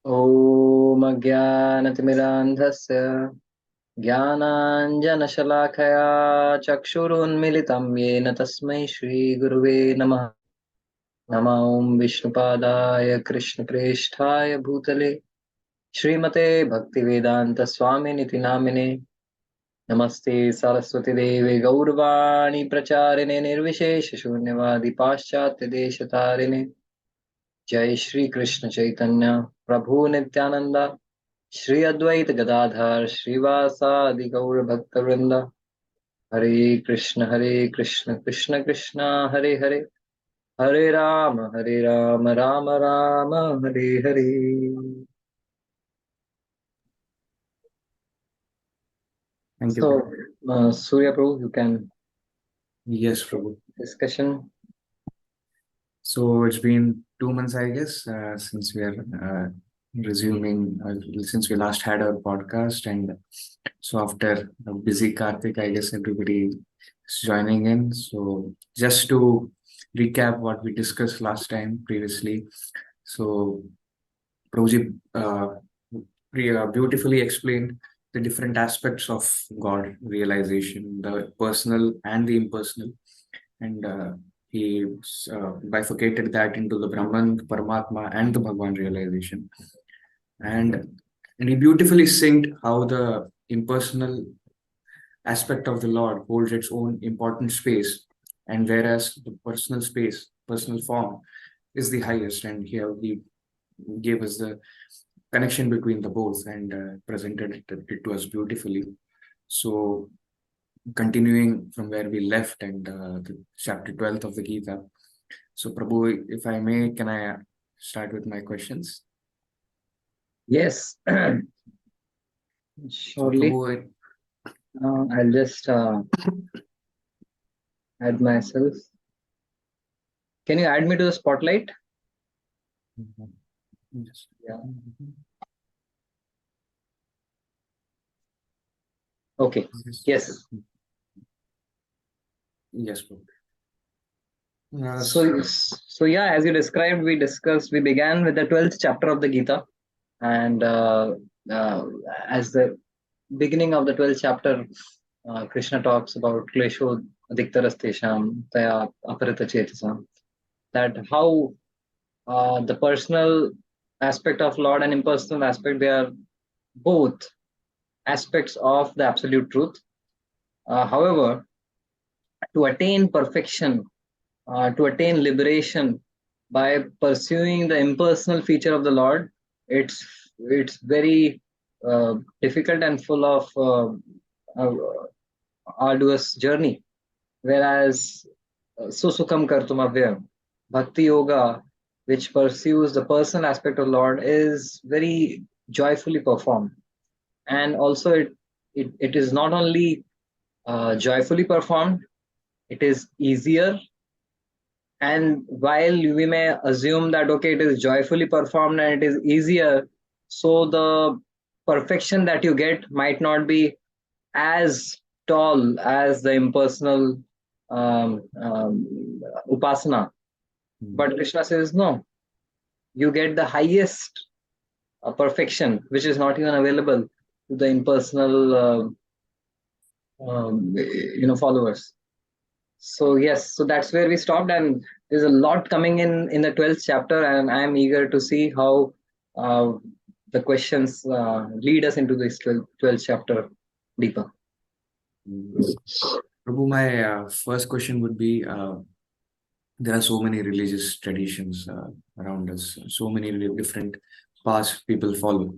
ॐ अज्ञानतिमिरान्धस्य ज्ञानाञ्जनशलाखया चक्षुरुन्मिलितं येन तस्मै श्रीगुरुवे नमः। नमः ॐ विष्णुपादाय कृष्णप्रेष्ठाय भूतले श्रीमते भक्तिवेदान्तस्वामिनिति नामिने। नमस्ते सरस्वतीदेवे गौरवाणी प्रचारिणे निर्विशेषशून्यवादी पाश्चात्यदेशतारिणे। जय श्री कृष्ण चैतन्य प्रभु नित्यानंदा श्री अद्वैत गदाधर श्रीवासादि गौर भक्त वृंद। हरे कृष्ण कृष्ण कृष्ण हरे हरे, हरे Ram Ram Ram Hare Hare. Thank So, you. Surya Prabhu, you can Yes, Prabhu. discussion. So it's been 2 months, I guess, since we are resuming, since we last had our podcast. And so after a busy Karthik, I guess everybody is joining in. So just to recap what we discussed last time previously. So Prabhuji beautifully explained the different aspects of God realization, the personal and the impersonal. And he bifurcated that into the Brahman, Paramatma, and the Bhagwan realization. And he beautifully synced how the impersonal aspect of the Lord holds its own important space, and whereas the personal space, personal form, is the highest. And here he gave us the connection between the both and presented it to us beautifully. So continuing from where we left and the chapter 12th of the Gita. So Prabhu, if I may, can I start with my questions? Yes, So surely. Prabhu, I'll just add myself. Can you add me to the spotlight? yes. Yeah. Okay. Yes. Yes, Prabhu. So yeah, as you described, we began with the 12th chapter of the Gita, and uh, as the beginning of the 12th chapter, Krishna talks about klesho adiktarastesham taya aparita chetasam, that how the personal aspect of Lord and impersonal aspect, they are both aspects of the absolute truth. However, to attain perfection, to attain liberation by pursuing the impersonal feature of the Lord, it's very difficult and full of uh, arduous journey. Whereas susukam kartum avyam, bhakti yoga, which pursues the personal aspect of Lord, is very joyfully performed. And also it is not only joyfully performed, it is easier. And while we may assume that okay, it is joyfully performed and it is easier, so the perfection that you get might not be as tall as the impersonal upasana. But Krishna says no, you get the highest perfection, which is not even available to the impersonal followers. So yes, so that's where we stopped, and there's a lot coming in the 12th chapter, and I'm eager to see how uh, the questions lead us into this 12th chapter deeper. Prabhu, my first question would be, there are so many religious traditions around us, so many different paths people follow.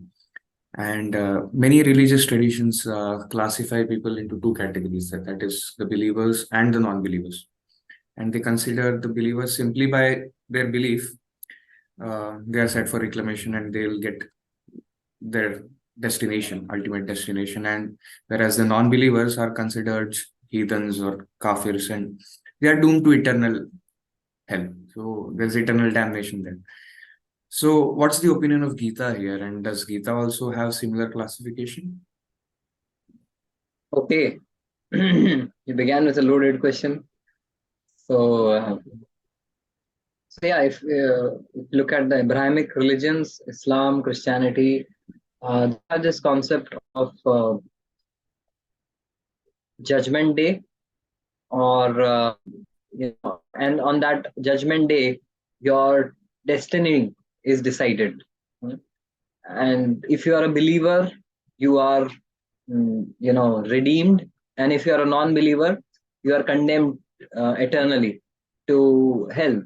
And many religious traditions classify people into two categories, that is the believers and the non-believers. And they consider the believers simply by their belief, they are set for reclamation and they'll get their destination, ultimate destination. And whereas the non-believers are considered heathens or kafirs and they are doomed to eternal hell. So there's eternal damnation there. So what's the opinion of Gita here? And does Gita also have similar classification? Okay, you began with a loaded question. So So yeah, if you look at the Abrahamic religions, Islam, Christianity, they have this concept of Judgment Day, or and on that Judgment Day, your destiny is decided. And if you are a believer, you are redeemed, and if you are a non-believer, you are condemned eternally to hell.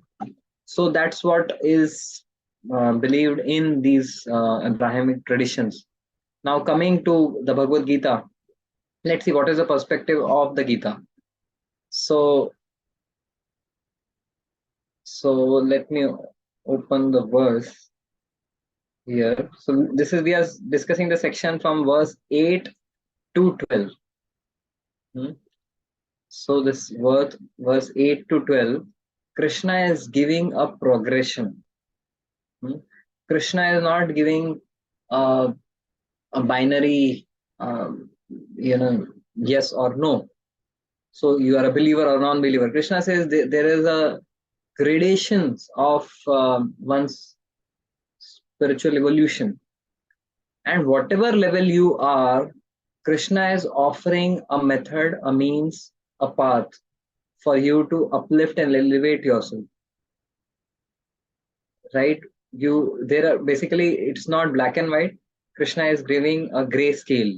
So that's what is believed in these Abrahamic traditions. Now coming to the Bhagavad Gita, let's see what is the perspective of the Gita. So let me open the verse here. So this is, we are discussing the section from verse 8 to 12. So this verse 8 to 12, Krishna is giving a progression. Krishna is not giving a binary, yes or no. So you are a believer or non-believer. Krishna says there is a gradations of one's spiritual evolution. And whatever level you are, Krishna is offering a method, a means, a path for you to uplift and elevate yourself. Right? There are basically, it's not black and white. Krishna is giving a gray scale.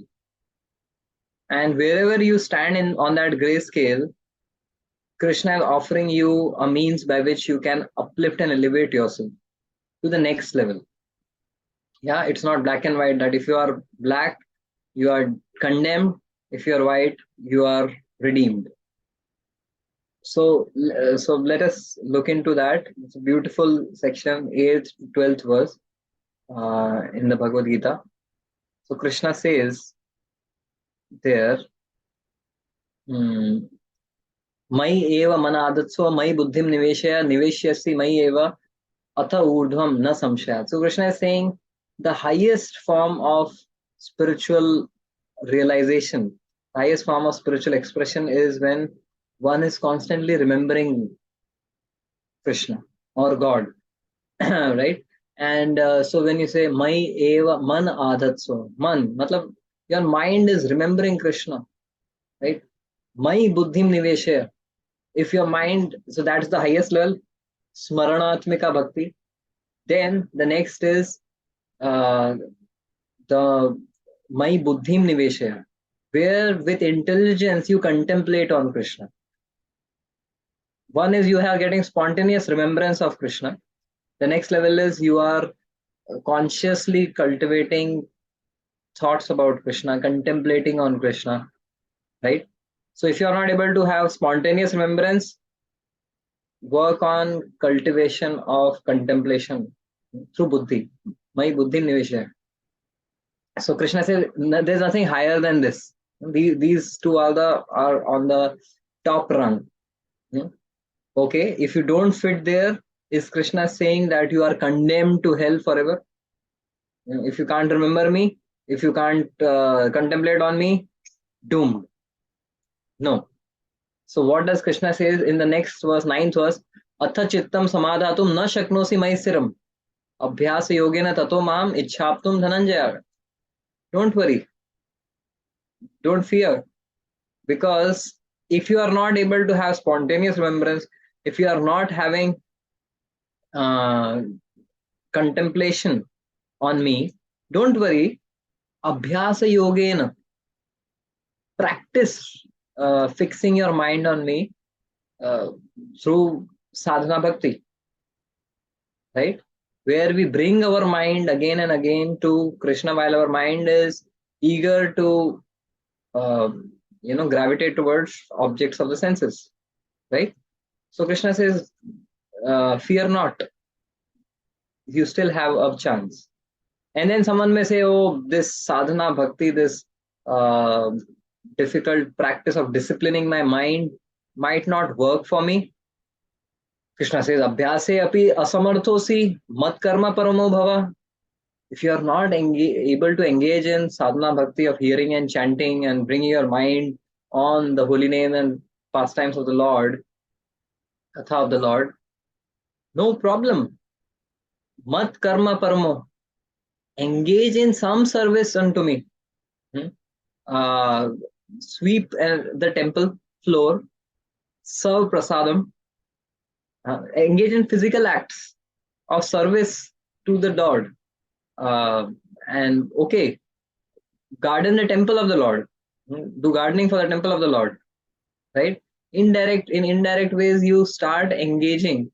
And wherever you stand on that gray scale, Krishna is offering you a means by which you can uplift and elevate yourself to the next level. Yeah, it's not black and white, that if you are black, you are condemned. If you are white, you are redeemed. So let us look into that. It's a beautiful section, 8th to 12th verse in the Bhagavad Gita. So Krishna says there, Mai eva manadatsva mai buddhim niveshaya niveshyasi mai eva atha urdhvam na samshaya. So Krishna is saying the highest form of spiritual realization, highest form of spiritual expression is when one is constantly remembering Krishna or God, right? And so when you say Mai eva man adatso, man, matlab your mind is remembering Krishna, right? Mai buddhim niveshaya. If your mind, so that's the highest level, smaranatmika bhakti. Then the next is the Mai buddhim niveshaya, where with intelligence you contemplate on Krishna. One is you are getting spontaneous remembrance of Krishna. The next level is you are consciously cultivating thoughts about Krishna, contemplating on Krishna, right? So if you are not able to have spontaneous remembrance, work on cultivation of contemplation through buddhi. Mai buddhi niveshaya. So Krishna says there's nothing higher than this. These two are on the top rung. Okay, if you don't fit there, is Krishna saying that you are condemned to hell forever? If you can't remember me, if you can't contemplate on me, doomed. No. So what does Krishna say in the next verse, 9th verse? Atha chittam samadhatum na shaknosi maisiram abhyasa yogena tato mam ichhaptum dhananjaya. Don't worry. Don't fear. Because if you are not able to have spontaneous remembrance, if you are not having contemplation on me, don't worry. Abhyasa yogena. Practice fixing your mind on me through sadhana bhakti, right? Where we bring our mind again and again to Krishna while our mind is eager to gravitate towards objects of the senses, right? So Krishna says, fear not, you still have a chance. And then someone may say, oh, this sadhana bhakti, this difficult practice of disciplining my mind might not work for me. Krishna says, abhyase api asamarthosi mat karma paramo bhava. If you are not able to engage in sadhana bhakti of hearing and chanting and bringing your mind on the holy name and pastimes of the Lord, Katha of the Lord, no problem. Mat karma paramo. Engage in some service unto me. Uh, Sweep the temple floor, serve prasadam, engage in physical acts of service to the Lord. And okay, garden the temple of the Lord. Do gardening for the temple of the Lord, right? In indirect ways, you start engaging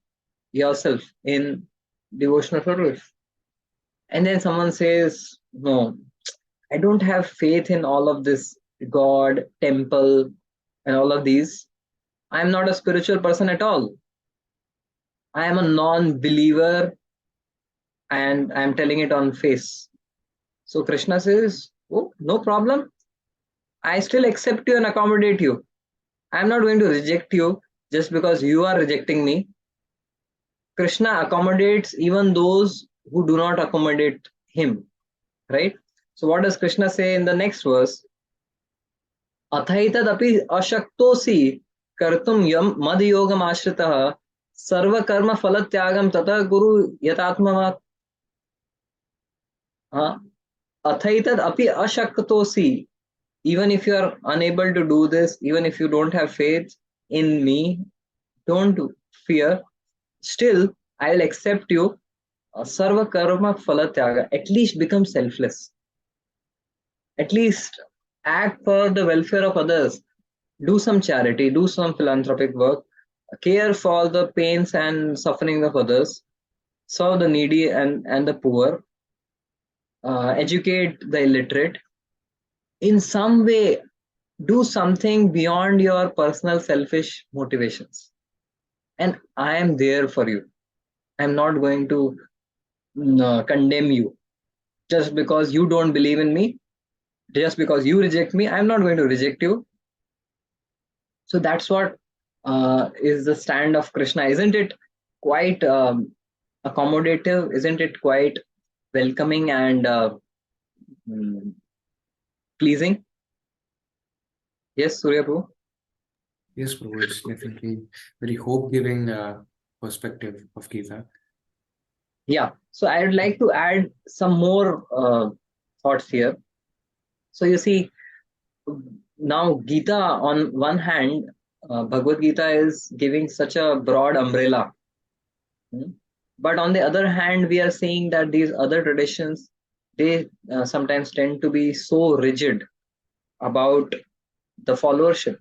yourself in devotional service. And then someone says, no, I don't have faith in all of this God, temple, and all of these. I'm not a spiritual person at all. I am a non-believer, and I'm telling it on face. So Krishna says, oh, no problem. I still accept you and accommodate you. I'm not going to reject you just because you are rejecting me. Krishna accommodates even those who do not accommodate him, right? So what does Krishna say in the next verse? अथैतदपि अशक्तोऽसि कर्तुं यम मद योगम आश्रितः सर्वकर्म फलत्यागम ततः गुरु यतात्मवात्. अथैतद अपि अशक्तोऽसि. Even if you are unable to do this, even if you don't have faith in me, don't fear. Still, I'll accept you. Sarva karma phalatyaga. At least become selfless. At least act for the welfare of others. Do some charity, do some philanthropic work, care for the pains and suffering of others, serve the needy and the poor, educate the illiterate. In some way, do something beyond your personal selfish motivations. And I am there for you. I'm not going to condemn you just because you don't believe in me, just because you reject me. I'm not going to reject you. So that's what is the stand of Krishna. Isn't it quite accommodative? Isn't it quite welcoming and pleasing? Yes, Surya Prabhu? Yes, Prabhu, it's definitely very hope-giving perspective of Gita. Yeah, so I would like to add some more thoughts here. So you see, now Gita, on one hand, Bhagavad Gita is giving such a broad umbrella. But on the other hand, we are seeing that these other traditions, they sometimes tend to be so rigid about the followership.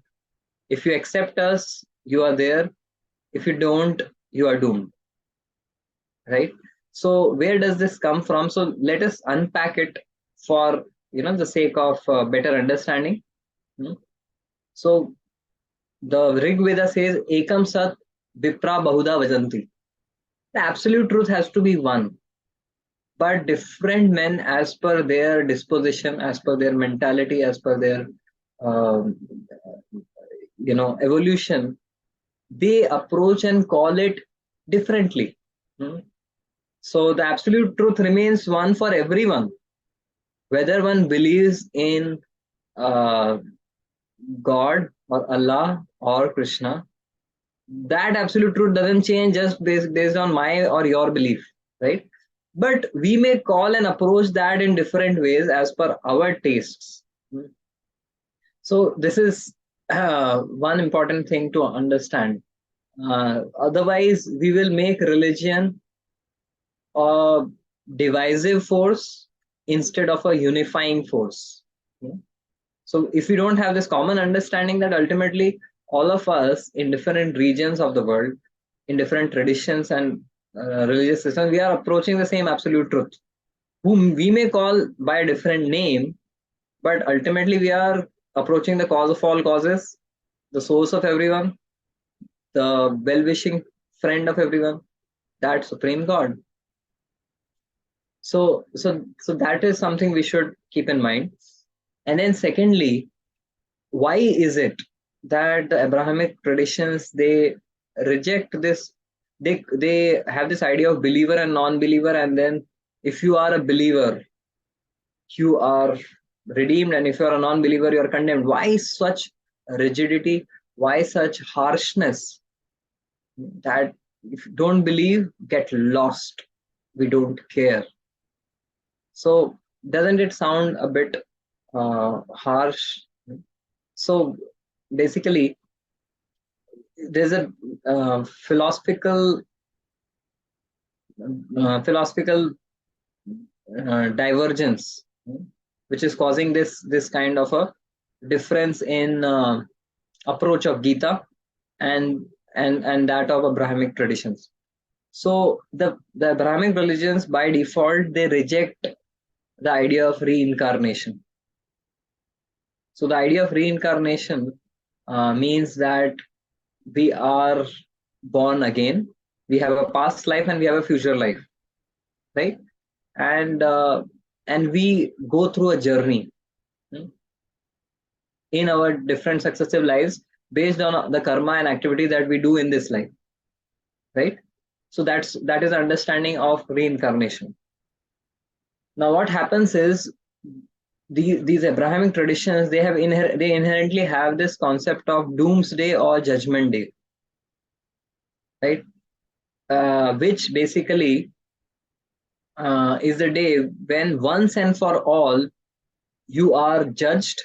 If you accept us, you are there. If you don't, you are doomed. Right? So where does this come from? So let us unpack it for the sake of better understanding. So the Rig Veda says, Ekam Sat Vipra Bahuda Vajanti. The absolute truth has to be one. But different men, as per their disposition, as per their mentality, as per their evolution, they approach and call it differently. So the absolute truth remains one for everyone, whether one believes in God or Allah or Krishna. That absolute truth doesn't change just based on my or your belief, right? But we may call and approach that in different ways as per our tastes. So this is one important thing to understand. Otherwise, we will make religion a divisive force instead of a unifying force. So if we don't have this common understanding that ultimately all of us in different regions of the world, in different traditions and religious systems, we are approaching the same absolute truth, whom we may call by a different name, but ultimately we are approaching the cause of all causes, the source of everyone, the well-wishing friend of everyone, that supreme God. So that is something we should keep in mind. And then secondly, why is it that the Abrahamic traditions, they reject this? They have this idea of believer and non-believer, and then if you are a believer, you are redeemed, and if you are a non-believer, you are condemned. Why such rigidity? Why such harshness? That if you don't believe, get lost. We don't care. So doesn't it sound a bit harsh? So basically, there's a philosophical divergence, which is causing this kind of a difference in approach of Gita and that of Abrahamic traditions. So the Abrahamic religions by default they reject the idea of reincarnation. So the idea of reincarnation means that we are born again. We have a past life and we have a future life, right? And we go through a journey in our different successive lives based on the karma and activity that we do in this life, right? So that is understanding of reincarnation. Now what happens is these Abrahamic traditions they inherently have this concept of doomsday or judgment day, right? Which basically is the day when once and for all you are judged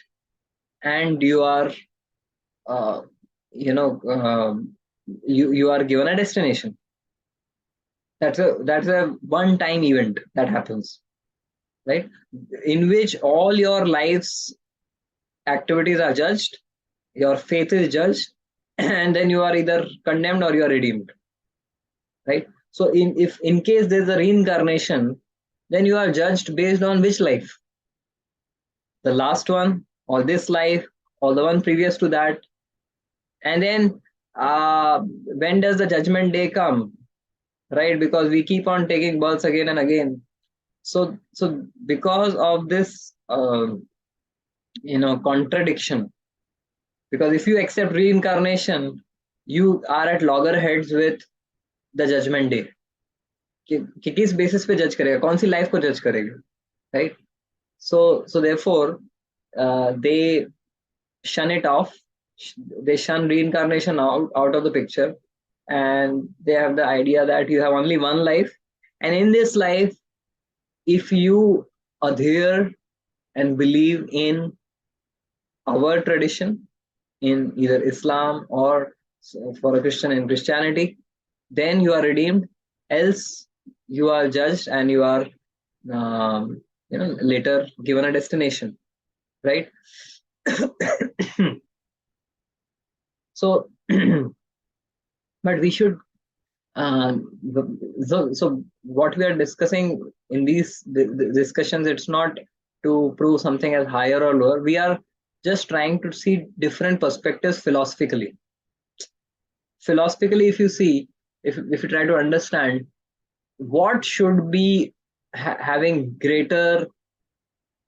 and you are you are given a destination. That's a one time event that happens, right? In which all your life's activities are judged, your faith is judged, and then you are either condemned or you are redeemed, right? So if in case there's a reincarnation, then you are judged based on which life? The last one, or this life, or the one previous to that. And then when does the judgment day come, right? Because we keep on taking births again and again. So because of this contradiction, because if you accept reincarnation, you are at loggerheads with the judgment day. कि किस basis पे judge करेगा, कौन सी life को judge करेगा, right? So therefore they shun it off. They shun reincarnation out of the picture, and they have the idea that you have only one life, and in this life, if you adhere and believe in our tradition, in either Islam or for a Christian in Christianity, then you are redeemed. Else, you are judged and you are later given a destination, right? So but we should so what we are discussing in these discussions, it's not to prove something as higher or lower. We are just trying to see different perspectives philosophically. If you see, if you try to understand what should be having greater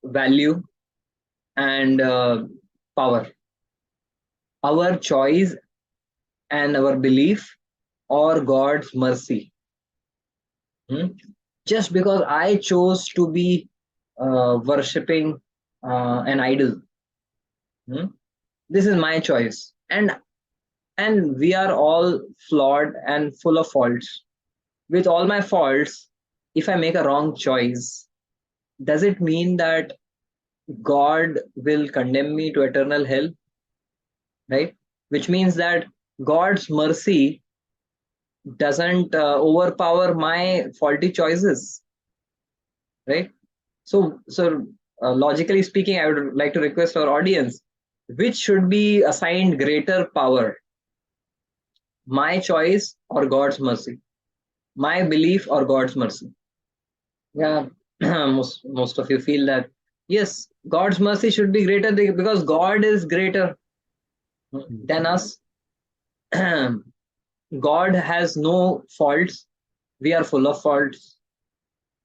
value and power, our choice and our belief, or God's mercy. Just because I chose to be worshipping an idol, this is my choice, and we are all flawed and full of faults. With all my faults, if I make a wrong choice, does it mean that God will condemn me to eternal hell, right? Which means that God's mercy doesn't overpower my faulty choices, right? So logically speaking, I would like to request our audience, which should be assigned greater power, my choice or God's mercy, my belief or God's mercy? Yeah, most of you feel that yes, God's mercy should be greater because God is greater than us. God has no faults. We are full of faults.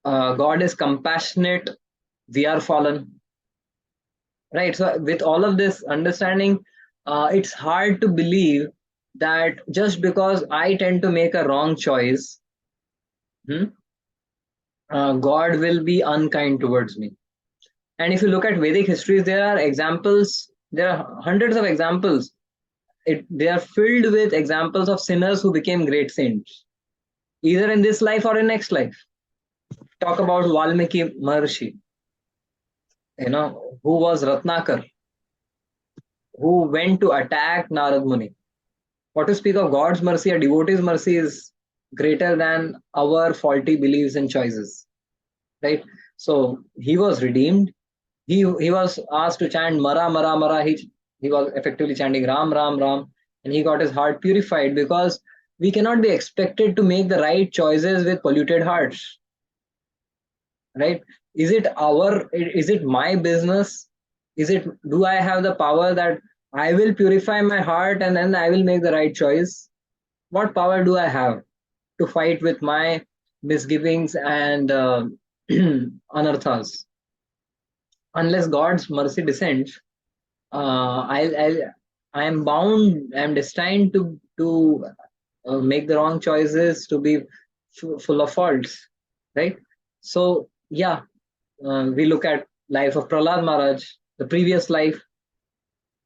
God is compassionate. We are fallen. Right. So with all of this understanding, it's hard to believe that just because I tend to make a wrong choice, God will be unkind towards me. And if you look at Vedic histories, there are examples. There are hundreds of examples. They are filled with examples of sinners who became great saints. either in this life or in next life. Talk about Valmiki Maharshi, who was Ratnakar, who went to attack Narad Muni. What to speak of God's mercy, a devotee's mercy is greater than our faulty beliefs and choices, right? So he was redeemed. He was asked to chant Mara Mara Mara. He was effectively chanting Ram Ram Ram, and he got his heart purified, because we cannot be expected to make the right choices with polluted hearts, right? Is it my business? Do I have the power that I will purify my heart and then I will make the right choice? What power do I have to fight with my misgivings and anarthas? Unless God's mercy descends, I am bound, I am destined to make the wrong choices, to be full of faults, right? So yeah, we look at life of Prahlad Maharaj, the previous life.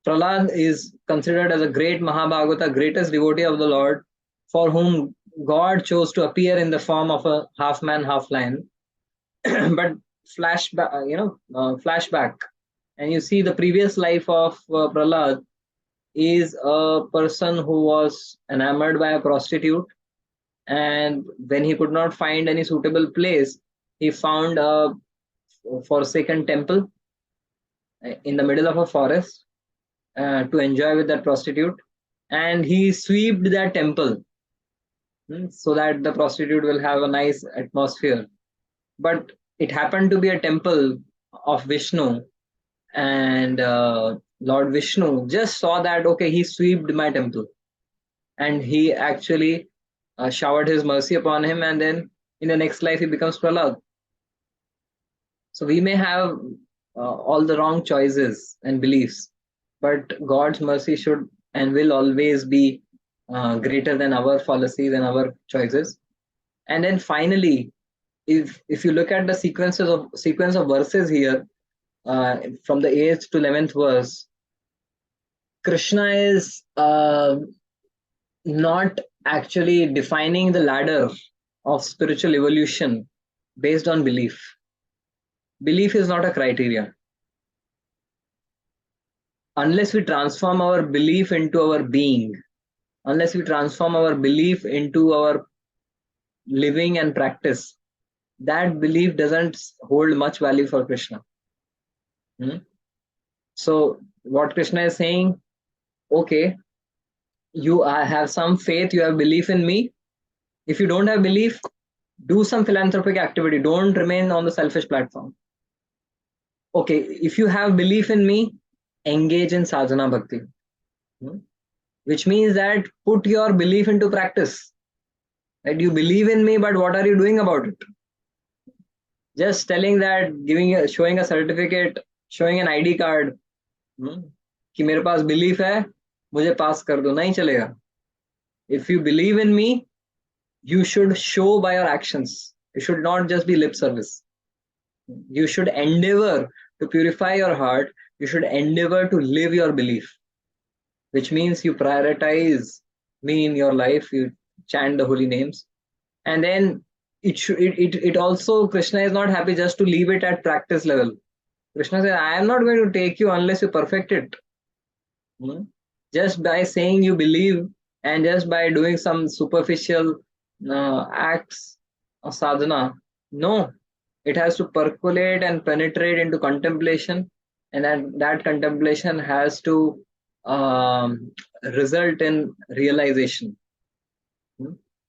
Prahlad is considered as a great Mahabhagavata, greatest devotee of the Lord, for whom God chose to appear in the form of a half man, half lion. But flashback, and you see the previous life of Prahlad is a person who was enamored by a prostitute, and when he could not find any suitable place, he found a forsaken temple in the middle of a forest to enjoy with that prostitute, and he swept that temple, so that the prostitute will have a nice atmosphere. But it happened to be a temple of Vishnu, and Lord Vishnu just saw that, okay, he swept my temple, and he actually showered his mercy upon him, and then in the next life he becomes Prahlad. So we may have all the wrong choices and beliefs, but God's mercy should and will always be greater than our fallacies and our choices. And then finally, if you look at the sequence of verses here, from the 8th to 11th verse, Krishna is not actually defining the ladder of spiritual evolution based on belief. Belief is not a criteria. Unless we transform our belief into our being, unless we transform our belief into our living and practice, that belief doesn't hold much value for Krishna. So what Krishna is saying, okay, you have some faith, you have belief in me. If you don't have belief, do some philanthropic activity. Don't remain on the selfish platform. Okay, if you have belief in me, engage in sadhana bhakti, which means that put your belief into practice. Right? You believe in me, but what are you doing about it? Just telling that, showing a certificate, showing an ID card, कि मेरे पास belief है, मुझे pass कर दो, नहीं चलेगा. If you believe in me, you should show by your actions. You should not just be lip service. You should endeavor to purify your heart. You should endeavor to live your belief, which means you prioritize me in your life. You chant the holy names, and then it also, Krishna is not happy just to leave it at practice level. Krishna says, I am not going to take you unless you perfect it. Just by saying you believe and just by doing some superficial acts of sadhana, no, it has to percolate and penetrate into contemplation, and that contemplation has to result in realization,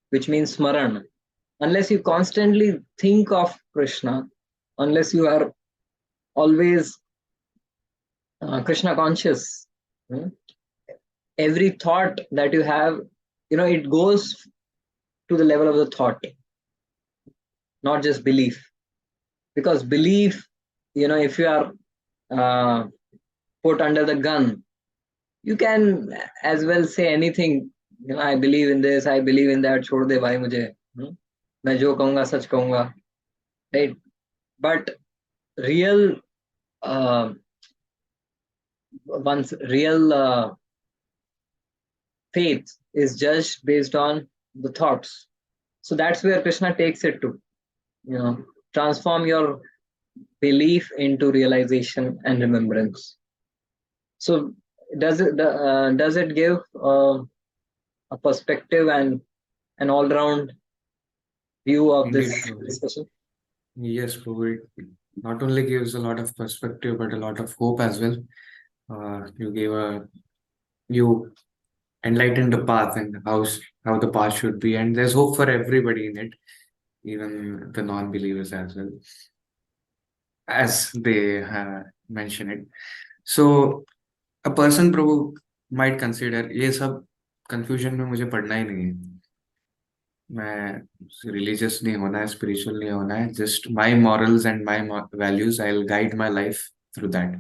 which means smaran. Unless you constantly think of Krishna, unless you are always Krishna conscious, every thought that you have, it goes to the level of the thought, not just belief. Because belief, if you are put under the gun, you can as well say anything. I believe in this, I believe in that, छोड़ दे भाई मुझे, मैं जो कहूँगा सच कहूँगा, right? But real one's real faith is judged based on the thoughts. So that's where Krishna takes it to, transform your belief into realization and remembrance. So does it give a perspective and an all-round view of Indeed, this Prabhu. discussion? Yes, Prabhu. It not only gives a lot of perspective, but a lot of hope as well. You enlightened the path and how the path should be, and there's hope for everybody in it, even the non-believers as well, as they mention it. So a person, Prabhu, might consider ये सब confusion में मुझे पढ़ना ही नहीं है, मैं religious नहीं होना है, spiritual नहीं होना है, just my morals and my values, I'll guide my life through that.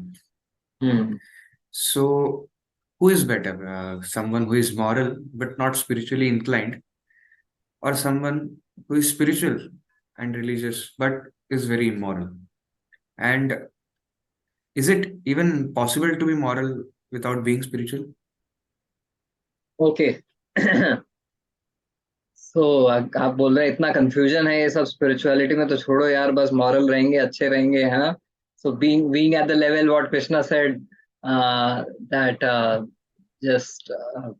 So who is better, someone who is moral but not spiritually inclined, or someone who is spiritual and religious but is very immoral? And is it even possible to be moral without being spiritual? Okay. So आप बोल रहे हैं इतना confusion है ये सब spirituality में, तो छोड़ो यार, बस मॉरल रहेंगे, अच्छे रहेंगे, हाँ. So being at the level what Krishna said, that just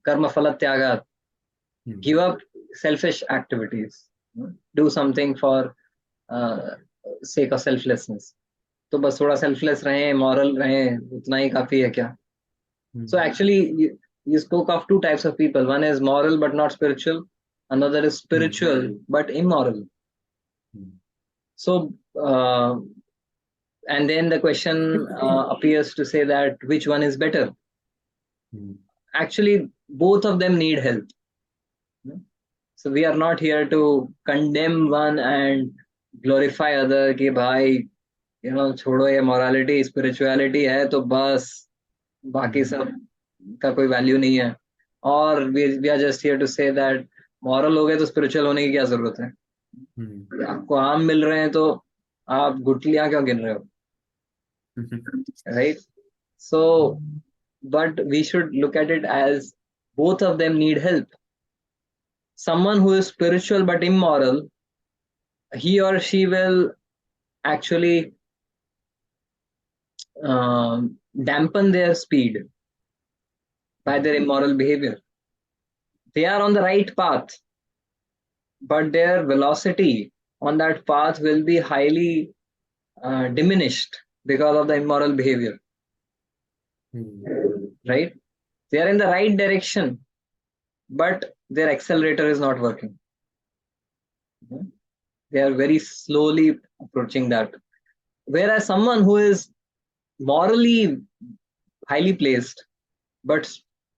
karma phala tyaga, give up selfish activities, do something for sake of selflessness. तो बस थोड़ा सेल्फलेस रहें, मॉरल रहें, उतना ही काफी है क्या? So actually you spoke of two types of people. One is moral but not spiritual, another is spiritual but immoral. So and then the question appears to say that which one is better? Actually both of them need help. So we are not here to condemn one and glorify other कि भाई छोड़ो ये morality spirituality है तो बस बाकी सब का कोई वैल्यू नहीं है, और we are just here to say that moral हो गए तो spiritual होने की क्या जरूरत है? आपको आम मिल रहे हैं तो आप गुठलियां क्यों गिन रहे हो? Right? So but we should look at it as both of them need help. Someone who is spiritual but immoral, he or she will actually dampen their speed by their immoral behavior. They are on the right path, but their velocity on that path will be highly diminished because of the immoral behavior. Right? They are in the right direction, but their accelerator is not working. They are very slowly approaching that. Whereas someone who is morally highly placed, but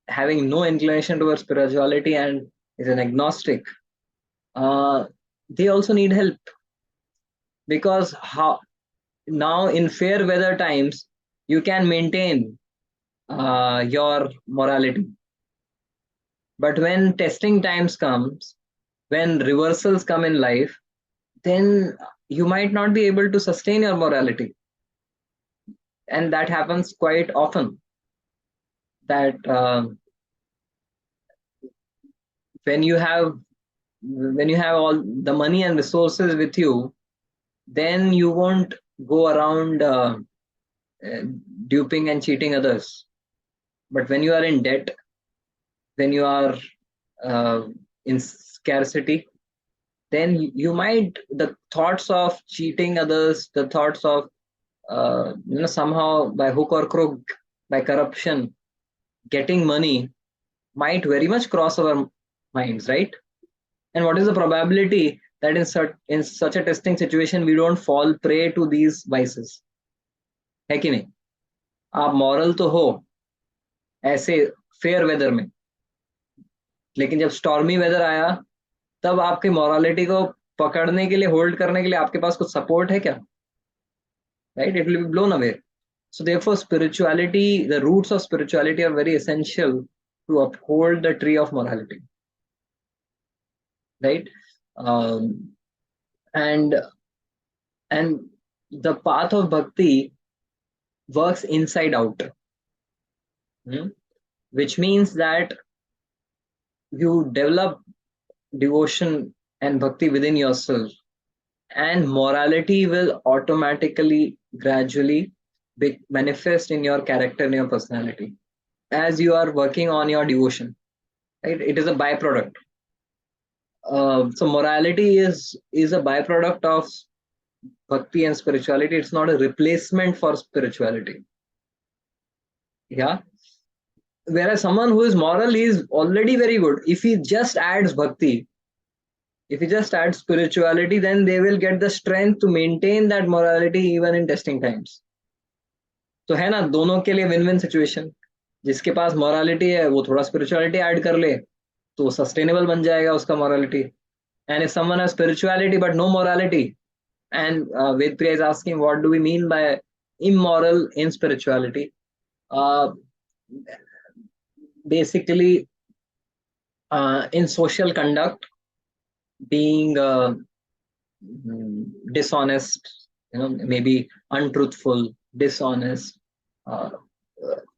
having no inclination towards spirituality and is an agnostic, they also need help. Because now in fair weather times, you can maintain your morality. But when testing times comes, when reversals come in life, then you might not be able to sustain your morality. And that happens quite often. That when you have all the money and resources with you, then you won't go around duping and cheating others. But when you are in debt, when you are in scarcity, then you might, the thoughts of cheating others, the thoughts of somehow by hook or crook, by corruption, getting money might very much cross our minds, right? And what is the probability that in such a testing situation we don't fall prey to these vices? है कि नहीं? आप moral तो हो ऐसे fair weather में, लेकिन जब stormy weather आया तब आपकी morality को पकड़ने के लिए, hold करने के लिए आपके पास कुछ support है क्या? Right? It will be blown away. So therefore spirituality, the roots of spirituality are very essential to uphold the tree of morality. Right? And the path of bhakti works inside out, which means that you develop devotion and bhakti within yourself, and morality will automatically, gradually manifest in your character, in your personality, as you are working on your devotion. Right? It is a byproduct. So morality is a byproduct of bhakti and spirituality. It's not a replacement for spirituality. Yeah. Whereas someone who is moral is already very good. If he just adds bhakti, if he just adds spirituality, then they will get the strength to maintain that morality even in testing times. तो है ना, दोनों के लिए win win situation. जिसके पास morality है वो थोड़ा स्पिरिचुअलिटी ऐड कर ले तो सस्टेनेबल बन जाएगा उसका morality. And if someone has spirituality but no morality, and Vedpriya is asking what do we mean by immoral in spirituality? Basically, in social conduct, being dishonest, maybe untruthful, dishonest,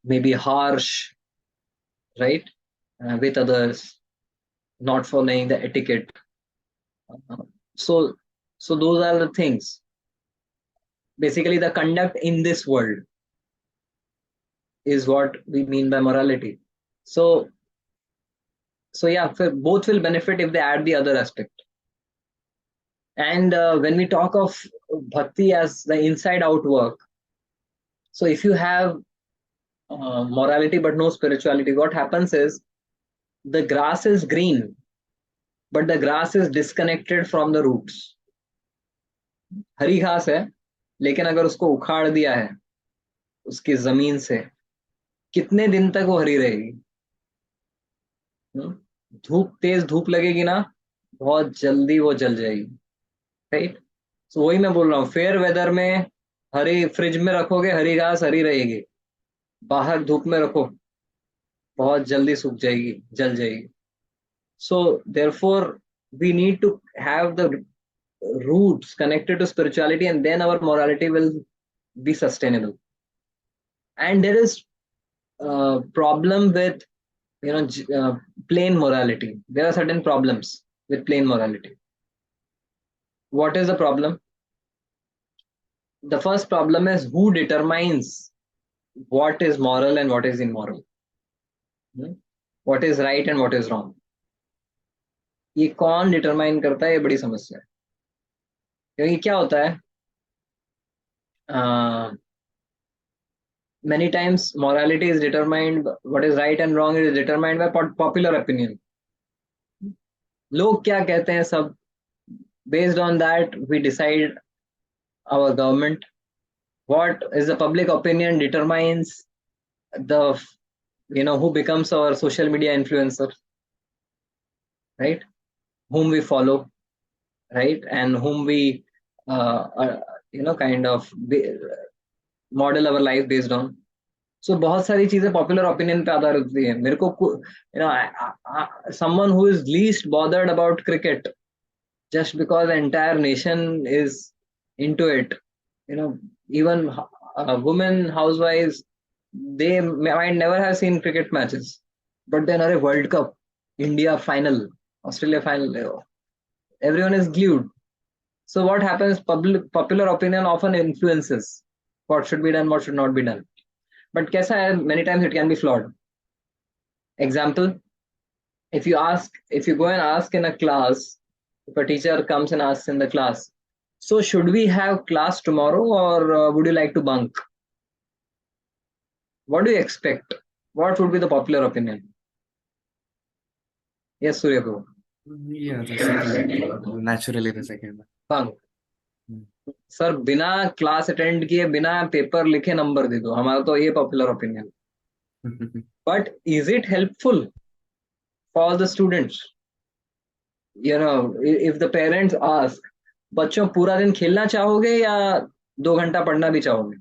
maybe harsh, right, with others, not following the etiquette. So those are the things. Basically, the conduct in this world is what we mean by morality. So yeah, both will benefit if they add the other aspect. And when we talk of bhakti as the inside out work, so if you have morality but no spirituality, what happens is the grass is green, but the grass is disconnected from the roots. हरी घास है, लेकिन अगर उसको उखाड़ दिया है उसकी जमीन से, कितने दिन तक वो हरी रहेगी? तेज धूप लगेगी ना, बहुत जल्दी वो जल जाएगी. राइट. तो वही मैं बोल रहा हूँ, फेयर वेदर में हरी, फ्रिज में रखोगे हरी घास हरी रहेगी, बाहर धूप में रखो बहुत जल्दी सूख जाएगी, जल जाएगी. So therefore we need to have the roots connected to spirituality, and then our morality will be sustainable. And there is a problem with plain morality. There are certain problems with plain morality. What is the problem? The first problem is who determines what is moral and what is immoral, what is right and what is wrong. ये कौन determine करता है? ये बड़ी समस्या है. क्योंकि क्या होता है, many times morality is determined, what is right and wrong is determined by popular opinion. लोग क्या कहते हैं सब, based on that we decide our government. What is the public opinion determines the who becomes our social media influencer, right, whom we follow, right, and whom we kind of model our life based on. So बहुत सारी चीजें popular opinion पे आधारित होती है. मेरे को someone who is least bothered about cricket just because the entire nation is into it, even women housewives, they might never have seen cricket matches, but then a World Cup, India final, Australia final, everyone is glued. So what happens? Popular opinion often influences what should be done, what should not be done. But kaisa hai, many times it can be flawed. Example, if you go and ask in a class, if a teacher comes and asks in the class, so should we have class tomorrow or would you like to bunk? What do you expect? What would be the popular opinion? Yes, Surya Prabhu. Yeah, the second. Naturally, the second. Bunk. Sir बिना class attend किए बिना paper लिखे number दे दो, हमारा तो ये popular opinion. But is it helpful for the students? If the parents ask, बच्चों पूरा दिन खेलना चाहोगे या 2 घंटा पढ़ना भी चाहोगे?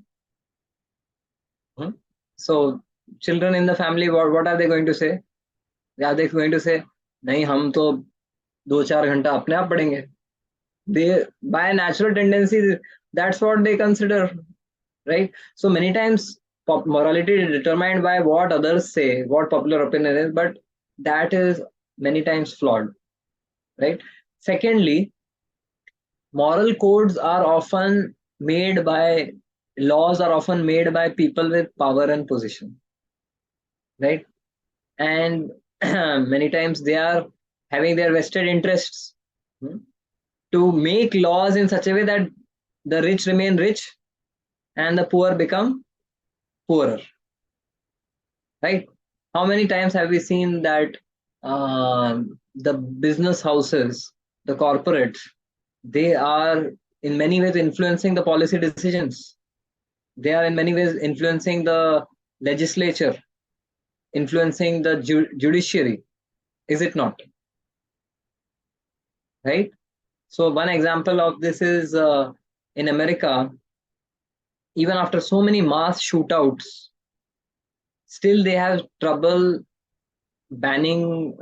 So children in the family, what are they going to say? Are they going to say नहीं हम तो 2-4 घंटा अपने आप पढ़ेंगे? They, by natural tendency, that's what they consider, right? So many times morality is determined by what others say, what popular opinion is, but that is many times flawed, right? Secondly, moral codes are often made by laws are often made by people with power and position, right? And many times they are having their vested interests, hmm, to make laws in such a way that the rich remain rich and the poor become poorer, right? How many times have we seen that the business houses, the corporates, they are in many ways influencing the policy decisions. They are in many ways influencing the legislature, influencing the judiciary. Is it not? Right? So one example of this is in America, even after so many mass shootouts, still they have trouble banning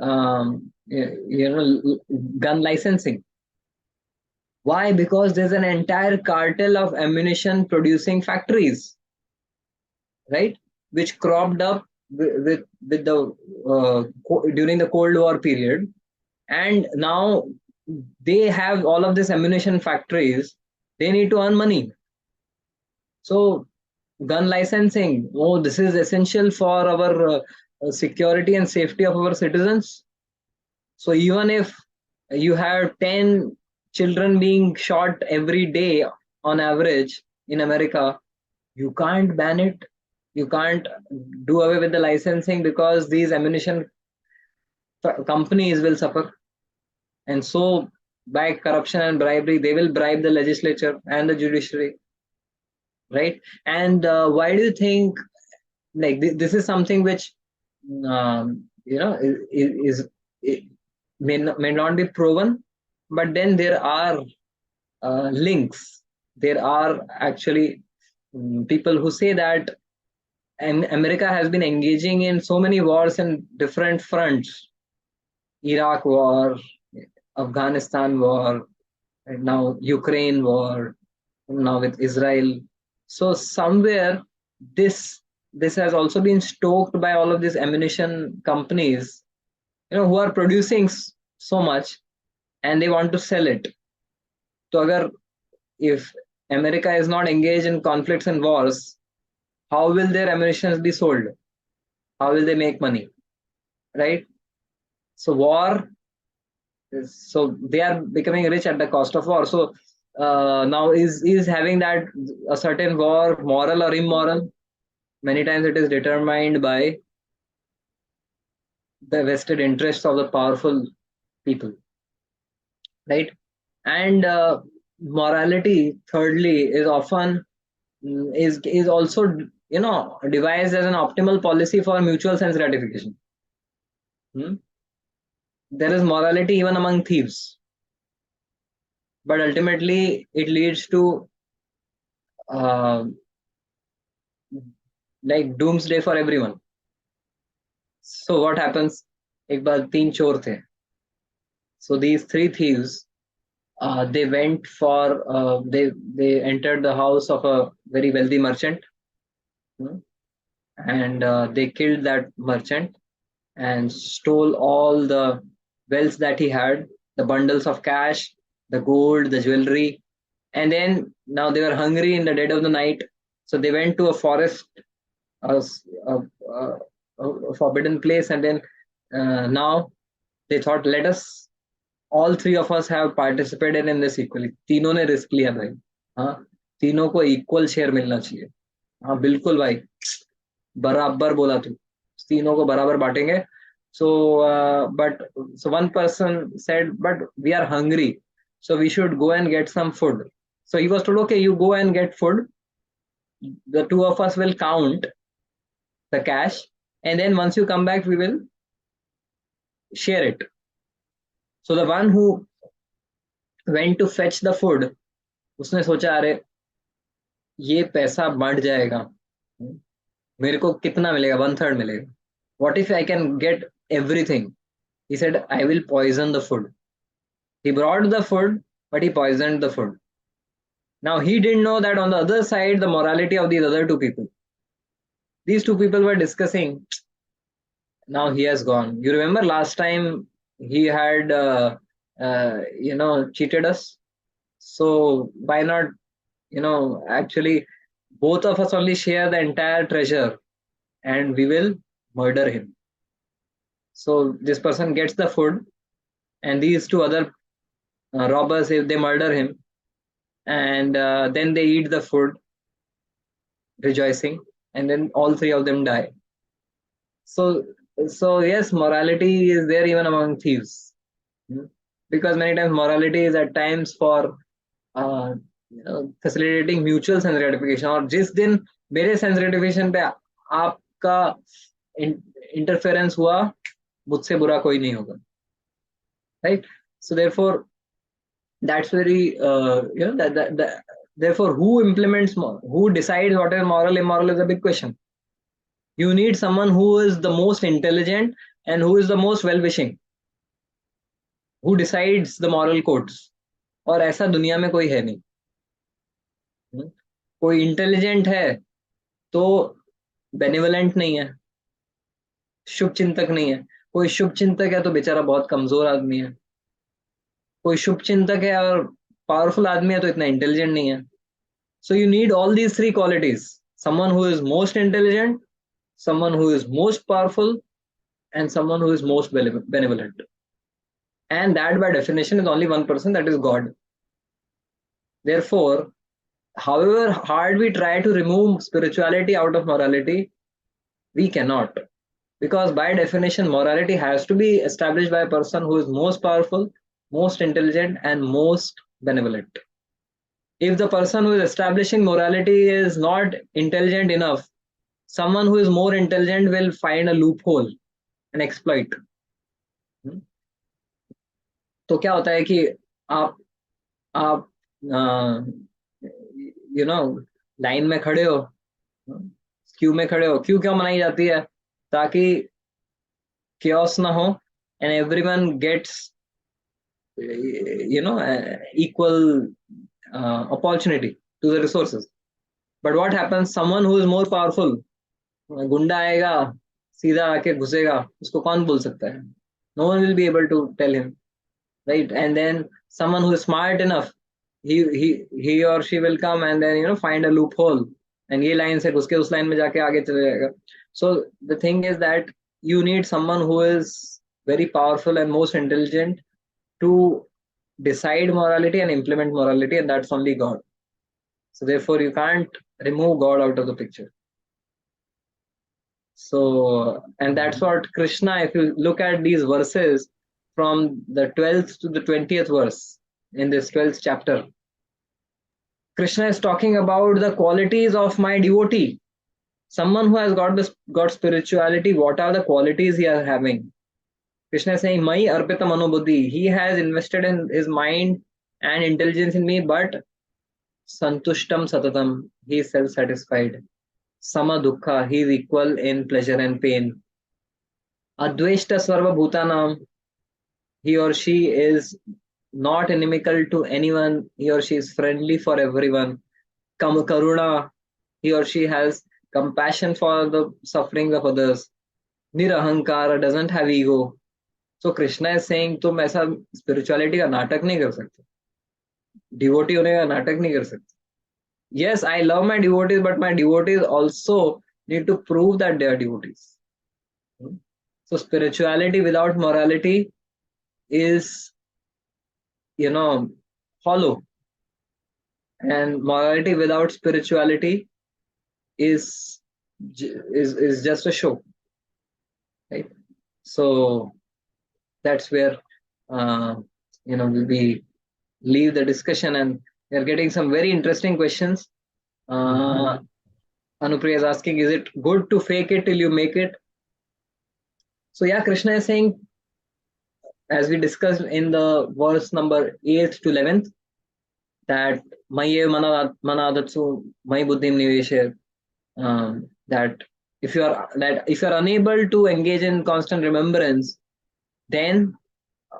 gun licensing. Why? Because there's an entire cartel of ammunition producing factories, right? Which cropped up with the during the Cold War period, and now they have all of these ammunition factories. They need to earn money. So gun licensing, oh, this is essential for our security and safety of our citizens. So even if you have 10 children being shot every day on average in America, you can't ban it. You can't do away with the licensing because these ammunition companies will suffer. And so, by corruption and bribery, they will bribe the legislature and the judiciary, right? And why do you think like this is something which is may not be proven, but then there are links. There are actually people who say that America has been engaging in so many wars in different fronts: Iraq war, Afghanistan war, and now Ukraine war, now with Israel. So somewhere this this has also been stoked by all of these ammunition companies, who are producing so much and they want to sell it. So if America is not engaged in conflicts and wars, how will their ammunition be sold? How will they make money? Right? So so they are becoming rich at the cost of war. So now is having that a certain war moral or immoral? Many times it is determined by the vested interests of the powerful people, right? And morality, thirdly, is often is also devised as an optimal policy for mutual sense gratification. There is morality even among thieves, but ultimately it leads to uh, like doomsday for everyone. So what happens? एक बार तीन चोर थे. So these three thieves, they went for they entered the house of a very wealthy merchant, and they killed that merchant and stole all the wealth that he had, the bundles of cash, the gold, the jewelry. And then now they were hungry in the dead of the night, so they went to a forest, a, a, a, a forbidden place, and then now they thought, let us, all three of us have participated in this equally. तीनों ने risk लिया भाई. हाँ, तीनों को equal share मिलना चाहिए. हाँ बिल्कुल भाई, बराबर बोला तू, तीनों को बराबर बांटेंगे. So so one person said, but we are hungry, so we should go and get some food. So he was told, okay, you go and get food, the two of us will count the cash, and then once you come back we will share it. So the one who went to fetch the food, उसने सोचा, अरे ये पैसा बढ़ जाएगा, मेरे को कितना मिलेगा? 1/3 मिलेगा. What if I can get everything? He said, I will poison the food. He brought the food, but he poisoned the food. Now he didn't know that on the other side, the morality of these other two people. These two people were discussing. Now he has gone. You remember last time he had cheated us. So why not, actually both of us only share the entire treasure and we will murder him. So this person gets the food and these two other robbers, if they murder him, and then they eat the food rejoicing, and then all three of them die. So, so yes, morality is there even among thieves. Because many times morality is at times for facilitating mutual sense gratification. और जिस दिन मेरे sense gratification पे आपका interference हुआ, मुझसे बुरा कोई नहीं होगा, right? So therefore, that's very therefore who decides what is moral immoral is a big question. You need someone who is the most intelligent and who is the most well-wishing, who decides the moral codes. और ऐसा दुनिया में कोई है नहीं. कोई intelligent है तो बेनिवलेंट नहीं है, शुभ चिंतक नहीं है. कोई शुभ चिंतक है तो बेचारा बहुत कमजोर आदमी है. कोई शुभ चिंतक है और पावरफुल आदमी है तो इतना इंटेलिजेंट नहीं है. So you need all these three qualities: someone who is most intelligent, someone who is most powerful, and someone who is most benevolent. And that by definition is only one person, that is God. Therefore, however hard we try to remove spirituality out of morality, we cannot. Because by definition, morality has to be established by a person who is most powerful, most intelligent, and most benevolent. If the person who is establishing morality is not intelligent enough, someone who is more intelligent will find a loophole and exploit. तो क्या होता है कि आप line में खड़े हो, Q में खड़े हो. क्यू क्यों बनाई जाती है? ताकि chaos ना हो and everyone gets equal opportunity to the resources. But what happens, someone who is more powerful, गुंडा आएगा सीधा आके घुसेगा, उसको कौन बोल सकता है? No one will be able to tell him, right? And then someone who is smart enough, he or she will come and then find a loophole and ये लाइन से घुस के उस लाइन में जाके आगे चले जाएगा. So the thing is that you need someone who is very powerful and most intelligent to decide morality and implement morality, and that's only God. So therefore you can't remove God out of the picture. So, and that's what Krishna, if you look at these verses from the 12th to the 20th verse in this 12th chapter, Krishna is talking about the qualities of my devotee. Someone who has got spirituality, what are the qualities he is having? Krishna is saying, Mai arpita manobuddhi. He has invested in his mind and intelligence in me, but santushtam satatam. He is self-satisfied. Sama dukkha. He is equal in pleasure and pain. Adveshta sarva bhutanam. He or she is not inimical to anyone. He or she is friendly for everyone. Karuna. He or she has compassion for the sufferings of others. Nirahankara, doesn't have ego. So Krishna is saying तुम ऐसा spirituality का नाटक नहीं कर सकते, devotee होने का नाटक नहीं कर सकते. Yes, I love my devotees, but my devotees also need to prove that they are devotees. So spirituality without morality is, hollow, and morality without spirituality is just a show, right? So that's where we leave the discussion, and we are getting some very interesting questions. Anupriya is asking, is it good to fake it till you make it? So yeah, Krishna is saying, as we discussed in the verse number 8th to 11th, that Maye manadatsu mai buddhim niveshe, that if you are unable to engage in constant remembrance, then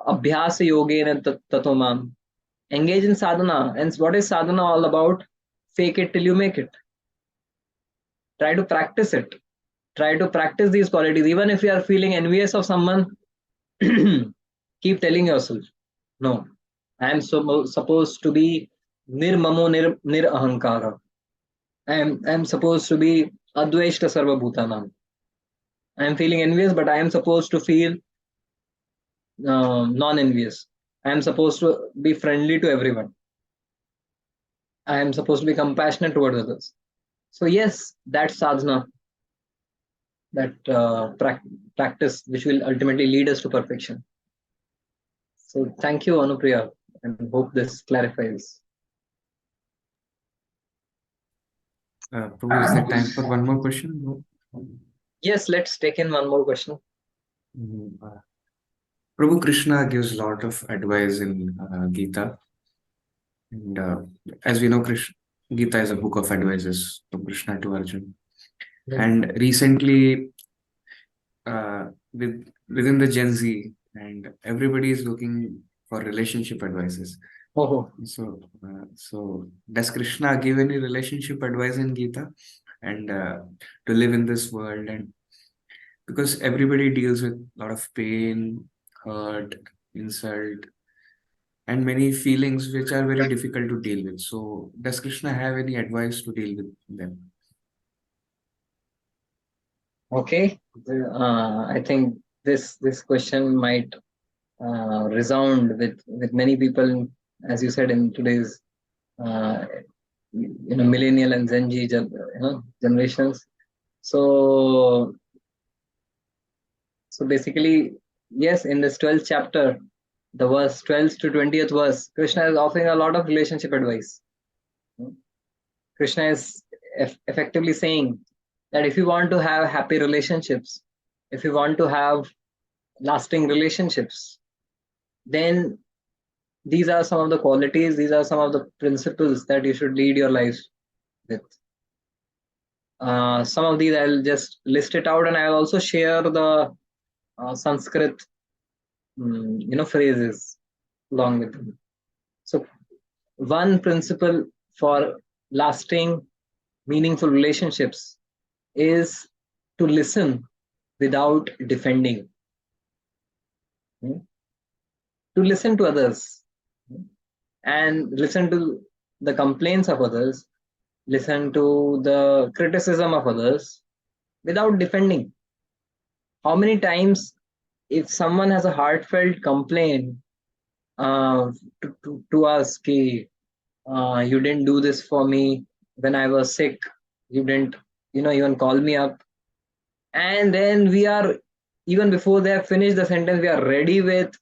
abhyasa yogena tatomam, engage in sadhana. And what is sadhana all about? Fake it till you make it. Try to practice it. Try to practice these qualities. Even if you are feeling envious of someone, keep telling yourself, No. I am supposed to be nirmamo nir ahankara. I am supposed to be adveshta sarva bhutanam. I am feeling envious, but I am supposed to feel non-envious. I am supposed to be friendly to everyone. I am supposed to be compassionate towards others. So yes, that sadhana, that practice, which will ultimately lead us to perfection. So thank you, Anupriya, and hope this clarifies. Prabhu, is there time for one more question? No? Yes, let's take in one more question. Prabhu, Krishna gives a lot of advice in Gita. And as we know, Gita is a book of advices from Krishna to Arjuna. And recently, within the Gen Z, and everybody is looking for relationship advices. Oh, So does Krishna give any relationship advice in Gita? And to live in this world, and because everybody deals with a lot of pain, hurt, insult, and many feelings which are very difficult to deal with. So does Krishna have any advice to deal with them? okay. I think this question might resound with many people, as you said, in today's millennial and Gen Z generations. So basically, yes, in this 12th chapter, the verse 12th to 20th verse, Krishna is offering a lot of relationship advice. Krishna is effectively saying that if you want to have happy relationships, if you want to have lasting relationships, then these are some of the qualities, these are some of the principles that you should lead your life with. Some of these I'll just list it out, and I'll also share the Sanskrit, phrases along with them. So, one principle for lasting, meaningful relationships is to listen without defending. To listen to others and listen to the complaints of others, listen to the criticism of others without defending. How many times, if someone has a heartfelt complaint to us, ki, you didn't do this for me when I was sick, you didn't, even call me up, and then we are, even before they have finished the sentence, we are ready with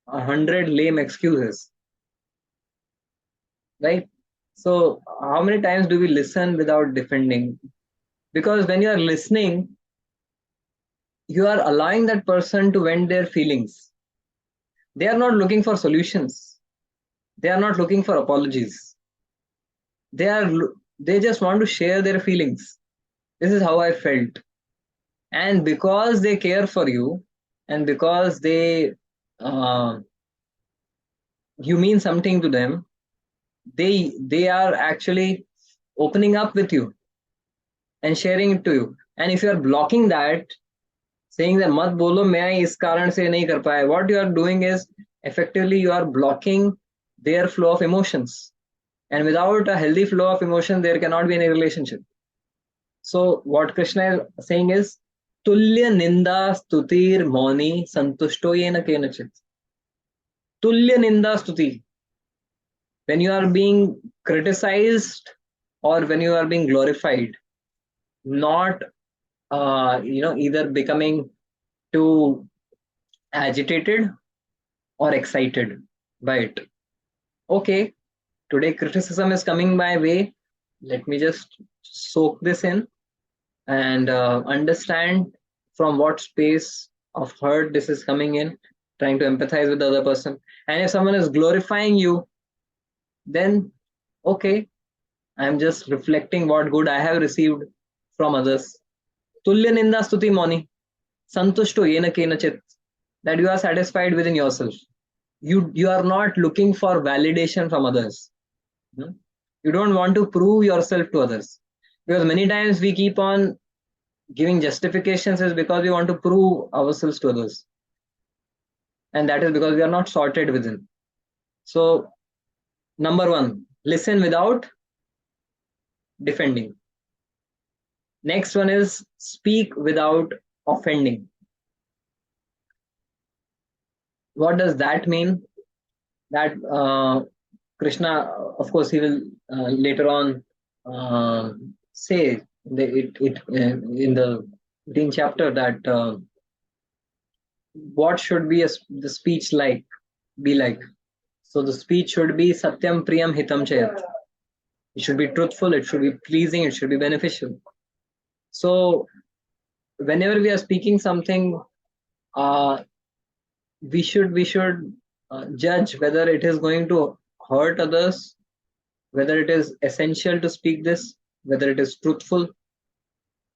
100 lame excuses, right? So how many times do we listen without defending? Because when you are listening, you are allowing that person to vent their feelings. They are not looking for solutions, they are not looking for apologies, they just want to share their feelings. This is how I felt. And because they care for you, and because you mean something to them, they are actually opening up with you and sharing it to you. And if you are blocking that, saying that mat bolo main is karan se nahi kar paya, what you are doing is effectively you are blocking their flow of emotions. And without a healthy flow of emotion, there cannot be any relationship. So what Krishna is saying is tulya ninda stutir moni santushto yena kenachit. Tulya ninda stuti. When you are being criticized or when you are being glorified, not either becoming too agitated or excited by it. Okay, today criticism is coming my way. Let me just soak this in and understand from what space of hurt this is coming in, trying to empathize with the other person. And if someone is glorifying you, then okay, I'm just reflecting what good I have received from others. Tulya ninda stuti moni. Santushto yena kenachit. That you are satisfied within yourself. You are not looking for validation from others. You don't want to prove yourself to others. Because many times we keep on giving justifications is because we want to prove ourselves to others. And that is because we are not sorted within. So, number one, listen without defending. Next one is speak without offending. What does that mean? That Krishna, of course, he will later on say in the 18th chapter that what should be the speech be like. So the speech should be Satyam Priyam Hitam Chayat. It should be truthful, it should be pleasing, it should be beneficial. So whenever we are speaking something, we should judge whether it is going to hurt others, whether it is essential to speak this, whether it is truthful,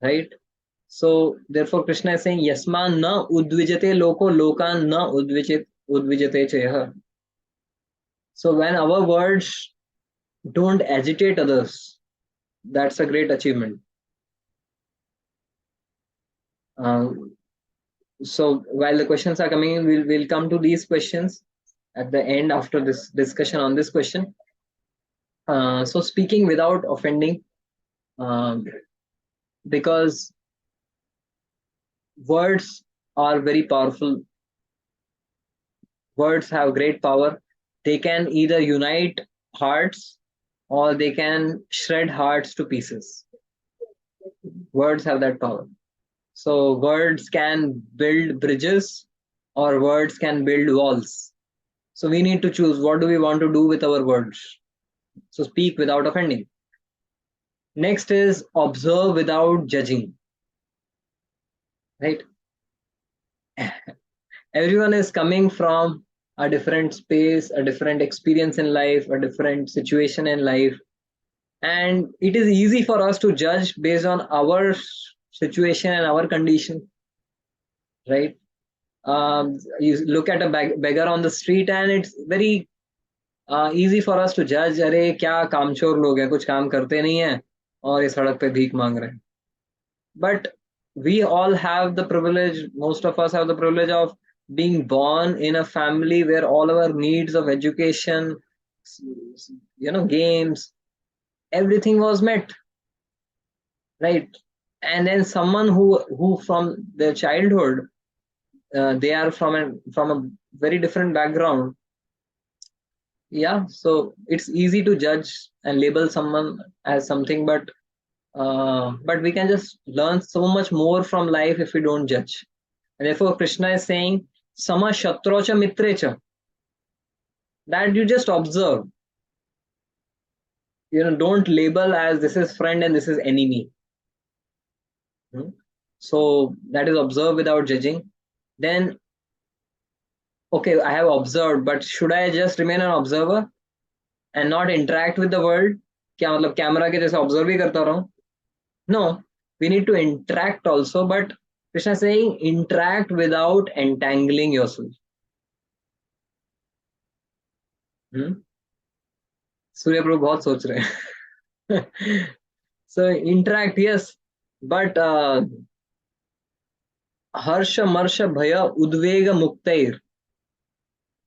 right? So therefore Krishna is saying Yasma na udvijate loko lokan na udvijate chayah. So when our words don't agitate others, that's a great achievement. So while the questions are coming in, we'll come to these questions at the end after this discussion on this question. So speaking without offending, because words are very powerful. Words have great power. They can either unite hearts or they can shred hearts to pieces. Words have that power. So words can build bridges or words can build walls. So we need to choose what do we want to do with our words. So speak without offending. Next is observe without judging. Right? Everyone is coming from a different space, a different experience in life, a different situation in life. And it is easy for us to judge based on our situation and our condition. Right? You look at a beggar on the street and it's very easy for us to judge. अरे क्या कामचोर लोग हैं, कुछ काम करते नहीं हैं और ये सड़क पे भीख मांग रहे हैं. But we all have the privilege, most of us have the privilege of being born in a family where all our needs of education, games, everything was met, right? And then someone who from their childhood, they are from a very different background. Yeah, so it's easy to judge and label someone as something, but we can just learn so much more from life if we don't judge. And therefore Krishna is saying sama shatrocha mitrecha, that you just observe, don't label as this is friend and this is enemy. So that is observe without judging. Then okay, I have observed, but should I just remain an observer and not interact with the world? क्या मतलब camera के जैसे observe ही करता रहूं? No, we need to interact also, but Krishna is saying interact without entangling yourself. Surya Prabhu बहुत सोच रहे हैं. So interact, yes, but harsha marsha bhaya udvega muktair,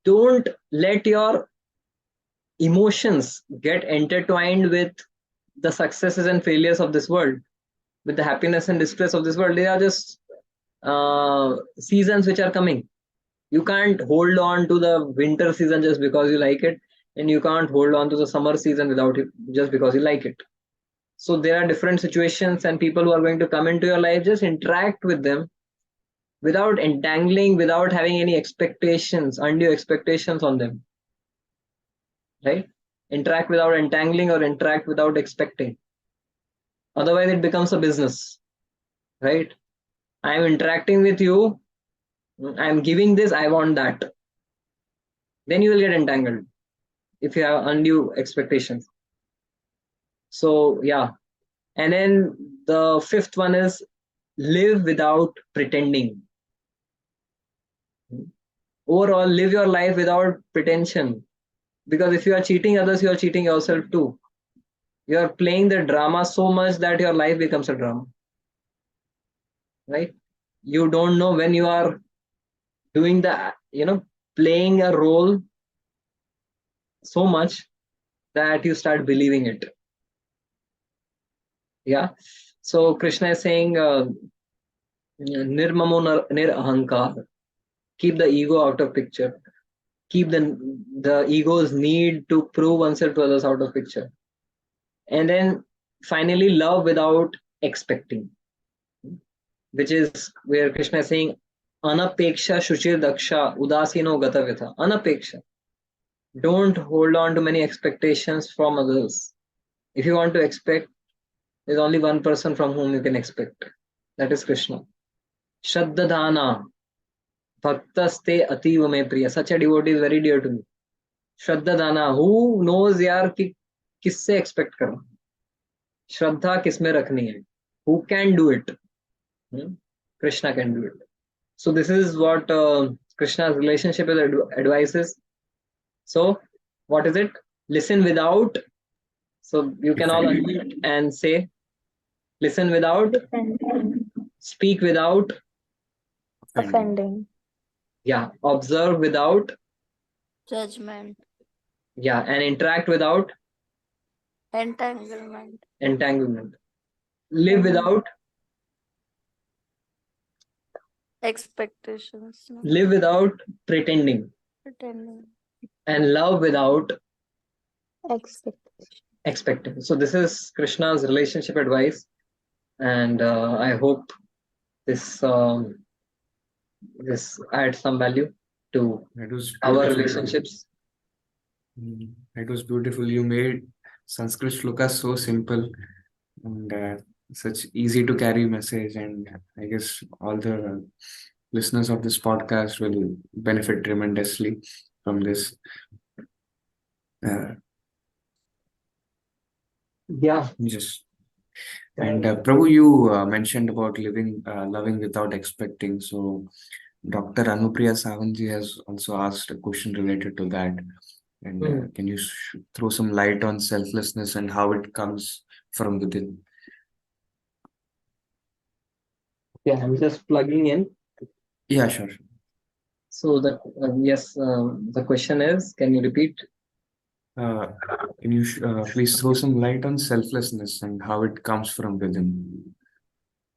don't let your emotions get intertwined with the successes and failures of this world, with the happiness and distress of this world. They are just seasons which are coming. You can't hold on to the winter season just because you like it, and you can't hold on to the summer season without it just because you like it. So there are different situations and people who are going to come into your life. Just interact with them without entangling, without having any expectations, undue expectations on them. Right? Interact without entangling or interact without expecting. Otherwise, it becomes a business. Right? I am interacting with you. I am giving this, I want that. Then you will get entangled if you have undue expectations. So, yeah. And then the fifth one is live without pretending. Overall, live your life without pretension. Because if you are cheating others, you are cheating yourself too. You are playing the drama so much that your life becomes a drama. Right? You don't know when you are doing playing a role so much that you start believing it. Yeah. So Krishna is saying, nirmamo nir ahankar. Keep the ego out of picture. Keep the ego's need to prove oneself to others out of picture. And then finally, love without expecting, which is where Krishna is saying, anapeksha shuchir daksha udasino gatavitha. Anapeksha. Don't hold on to many expectations from others. If you want to expect, there's only one person from whom you can expect. That is Krishna. Shraddhadana. Bhaktaste ativa me priya. Such a devotee is very dear to me. Shraddhadana. Who knows यार कि किससे expect करना? श्रद्धा किसमें रखनी है? Who can do it? Krishna can do it. So this is what Krishna's relationship with advice is. So what is it? Listen without. So you can all unmute and say, listen without, Defending. speak without, Offending. yeah, observe without, Judgment. yeah, and interact without Entanglement. entanglement. Live without, Expectations. No? live without pretending, Pretending. and love without Expectation. expecting. So this is Krishna's relationship advice, and I hope this this adds some value to It was our beautiful. relationships. It was beautiful. You made Sanskrit shlokas so simple and such easy to carry message, and I guess all the listeners of this podcast will benefit tremendously from this. Yeah. Just and Prabhu, you mentioned about loving without expecting. So Dr. Anupriya Savanji has also asked a question related to that. And can you throw some light on selflessness and how it comes from within? Yeah, I'm just plugging in. Yeah, sure. So the yes, the question is, can you repeat? Can you please throw some light on selflessness and how it comes from within?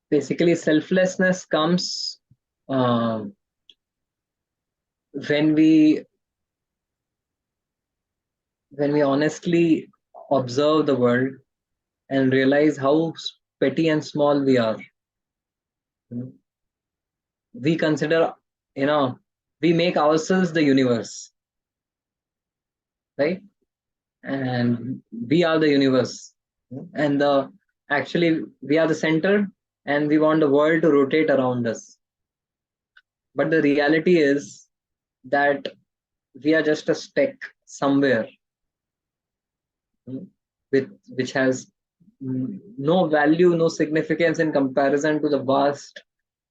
Basically, selflessness comes when we honestly observe the world and realize how petty and small we are. We consider, we make ourselves the universe, right? And we are the universe, and actually we are the center, and we want the world to rotate around us. But the reality is that we are just a speck somewhere, which has no value, no significance in comparison to the vast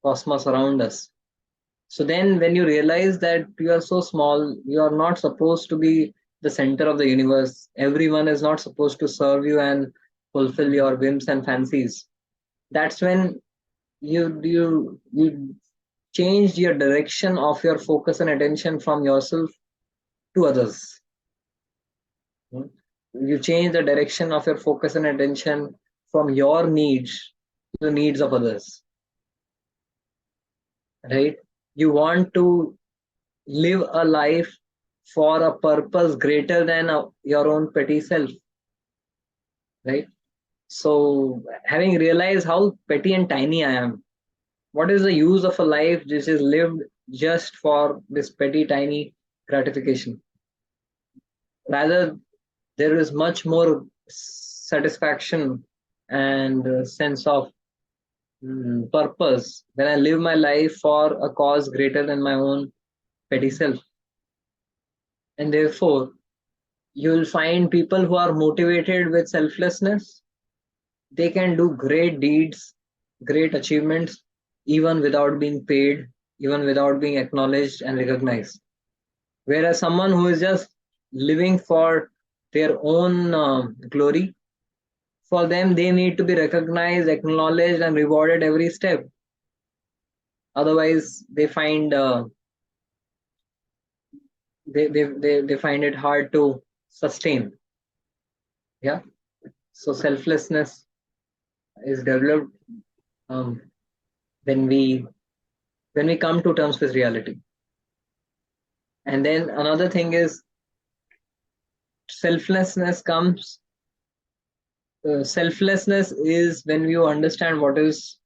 cosmos around us. So then when you realize that you are so small, you are not supposed to be the center of the universe. Everyone is not supposed to serve you and fulfill your whims and fancies. That's when you change your direction of your focus and attention from yourself to others. You change the direction of your focus and attention from your needs to the needs of others. Right? You want to live a life for a purpose greater than your own petty self, right? So having realized how petty and tiny I am, what is the use of a life which is lived just for this petty tiny gratification? Rather, there is much more satisfaction and sense of purpose when I live my life for a cause greater than my own petty self. And therefore, you'll find people who are motivated with selflessness. They can do great deeds, great achievements, even without being paid, even without being acknowledged and recognized. Whereas someone who is just living for their own glory, for them, they need to be recognized, acknowledged, and rewarded every step. Otherwise, they find they find it hard to sustain. Yeah. So selflessness is developed um, when we come to terms with reality. And then another thing is selflessness comes. Selflessness is when you understand what is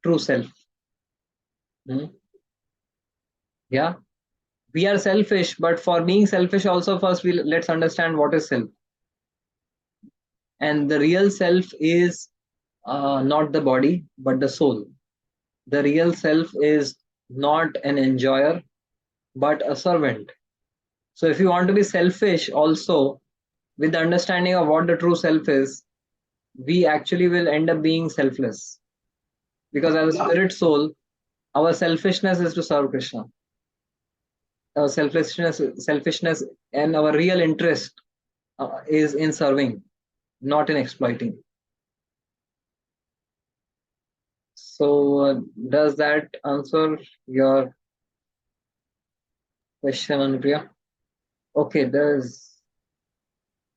true self. Hmm? Yeah, we are selfish, but for being selfish, also first let's understand what is self. And the real self is not the body, but the soul. The real self is not an enjoyer, but a servant. So if you want to be selfish, also with the understanding of what the true self is, we actually will end up being selfless. Because as a spirit soul, our selfishness is to serve Krishna. Our selfishness, and our real interest is in serving, not in exploiting. So, does that answer your question, Anupriya? Okay, does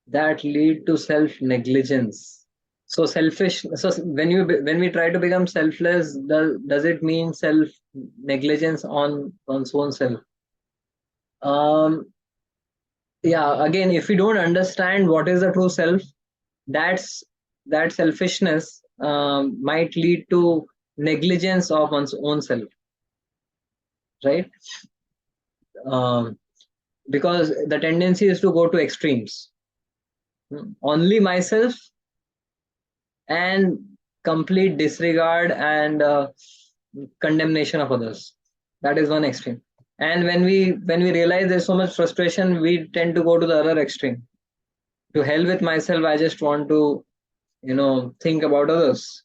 that lead to self-negligence? So selfish. So when we try to become selfless, does it mean self-negligence on one's own self? Yeah. Again, if we don't understand what is the true self, that selfishness might lead to negligence of one's own self, right? Um, because the tendency is to go to extremes. Only myself and complete disregard and condemnation of others. That is one extreme. And when we realize there's so much frustration, we tend to go to the other extreme. To hell with myself, I just want to think about others,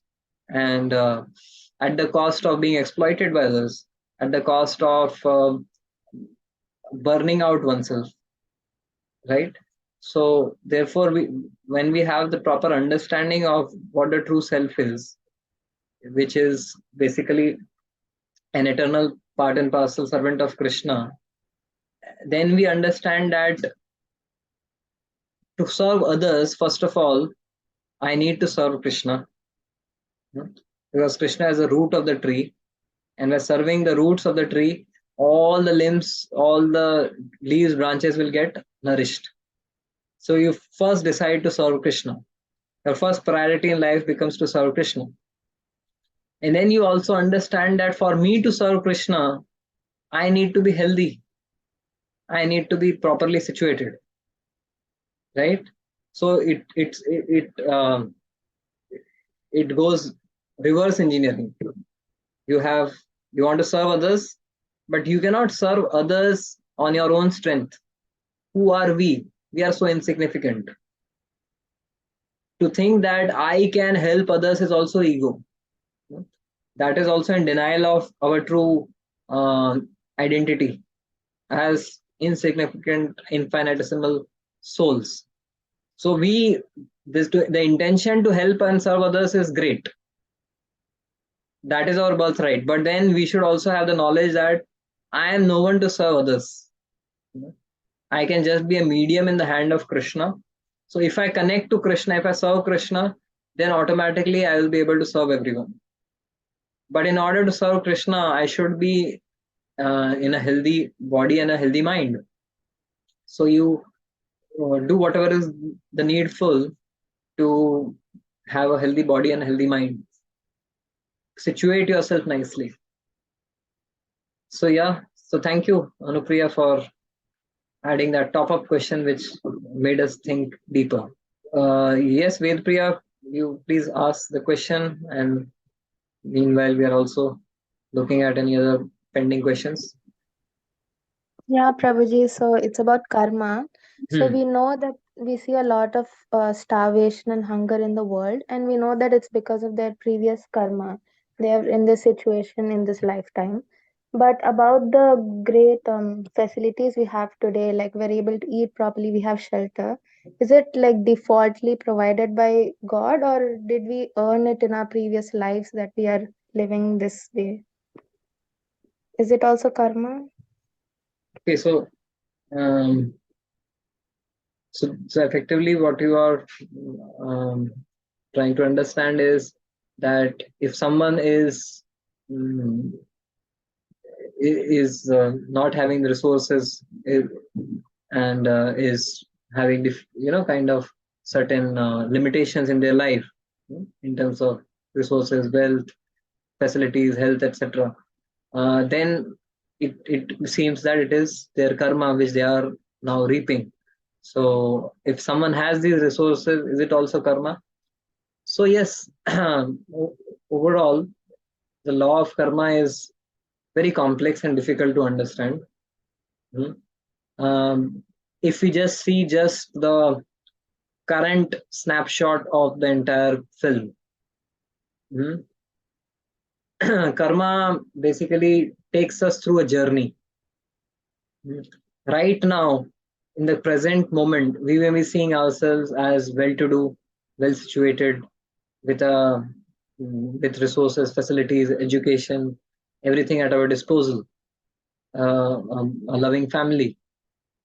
and at the cost of being exploited by others, at the cost of burning out oneself, right? So therefore, when we have the proper understanding of what the true self is, which is basically an eternal part and parcel servant of Krishna, then we understand that to serve others, first of all, I need to serve Krishna, because Krishna is the root of the tree, and by serving the roots of the tree, all the limbs, all the leaves, branches will get nourished. So you first decide to serve Krishna. Your first priority in life becomes to serve Krishna. And then you also understand that for me to serve Krishna, I need to be healthy. I need to be properly situated, right? So it goes reverse engineering. You want to serve others, but you cannot serve others on your own strength. Who are we? We are so insignificant. To think that I can help others is also ego. That is also in denial of our true identity as insignificant, infinitesimal souls. So the intention to help and serve others is great. That is our birthright. But then we should also have the knowledge that I am no one to serve others. I can just be a medium in the hand of Krishna. So if I connect to Krishna, if I serve Krishna, then automatically I will be able to serve everyone. But in order to serve Krishna, I should be in a healthy body and a healthy mind. So you do whatever is the needful to have a healthy body and a healthy mind. Situate yourself nicely. So yeah, so thank you, Anupriya, for adding that top-up question which made us think deeper. Yes, Vedpriya, you please ask the question, and meanwhile we are also looking at any other pending questions. Yeah, Prabhuji. So it's about karma. So Hmm. we know that we see a lot of starvation and hunger in the world, and we know that it's because of their previous karma. They are in this situation in this lifetime. But about the great facilities we have today, like we're able to eat properly, we have shelter. Is it like defaultly provided by God, or did we earn it in our previous lives that we are living this way? Is it also karma? Okay, so um, So effectively, what you are trying to understand is that if someone mm, is not having the resources and is having kind of certain limitations in their life, in terms of resources, wealth, facilities, health, etc., then it seems that it is their karma which they are now reaping. So if someone has these resources, is it also karma? So yes, overall, the law of karma is very complex and difficult to understand. Hmm. If we just see just the current snapshot of the entire film, karma basically takes us through a journey. Right now, in the present moment, we may be seeing ourselves as well-to-do, well-situated, with with resources, facilities, education, everything at our disposal, a loving family.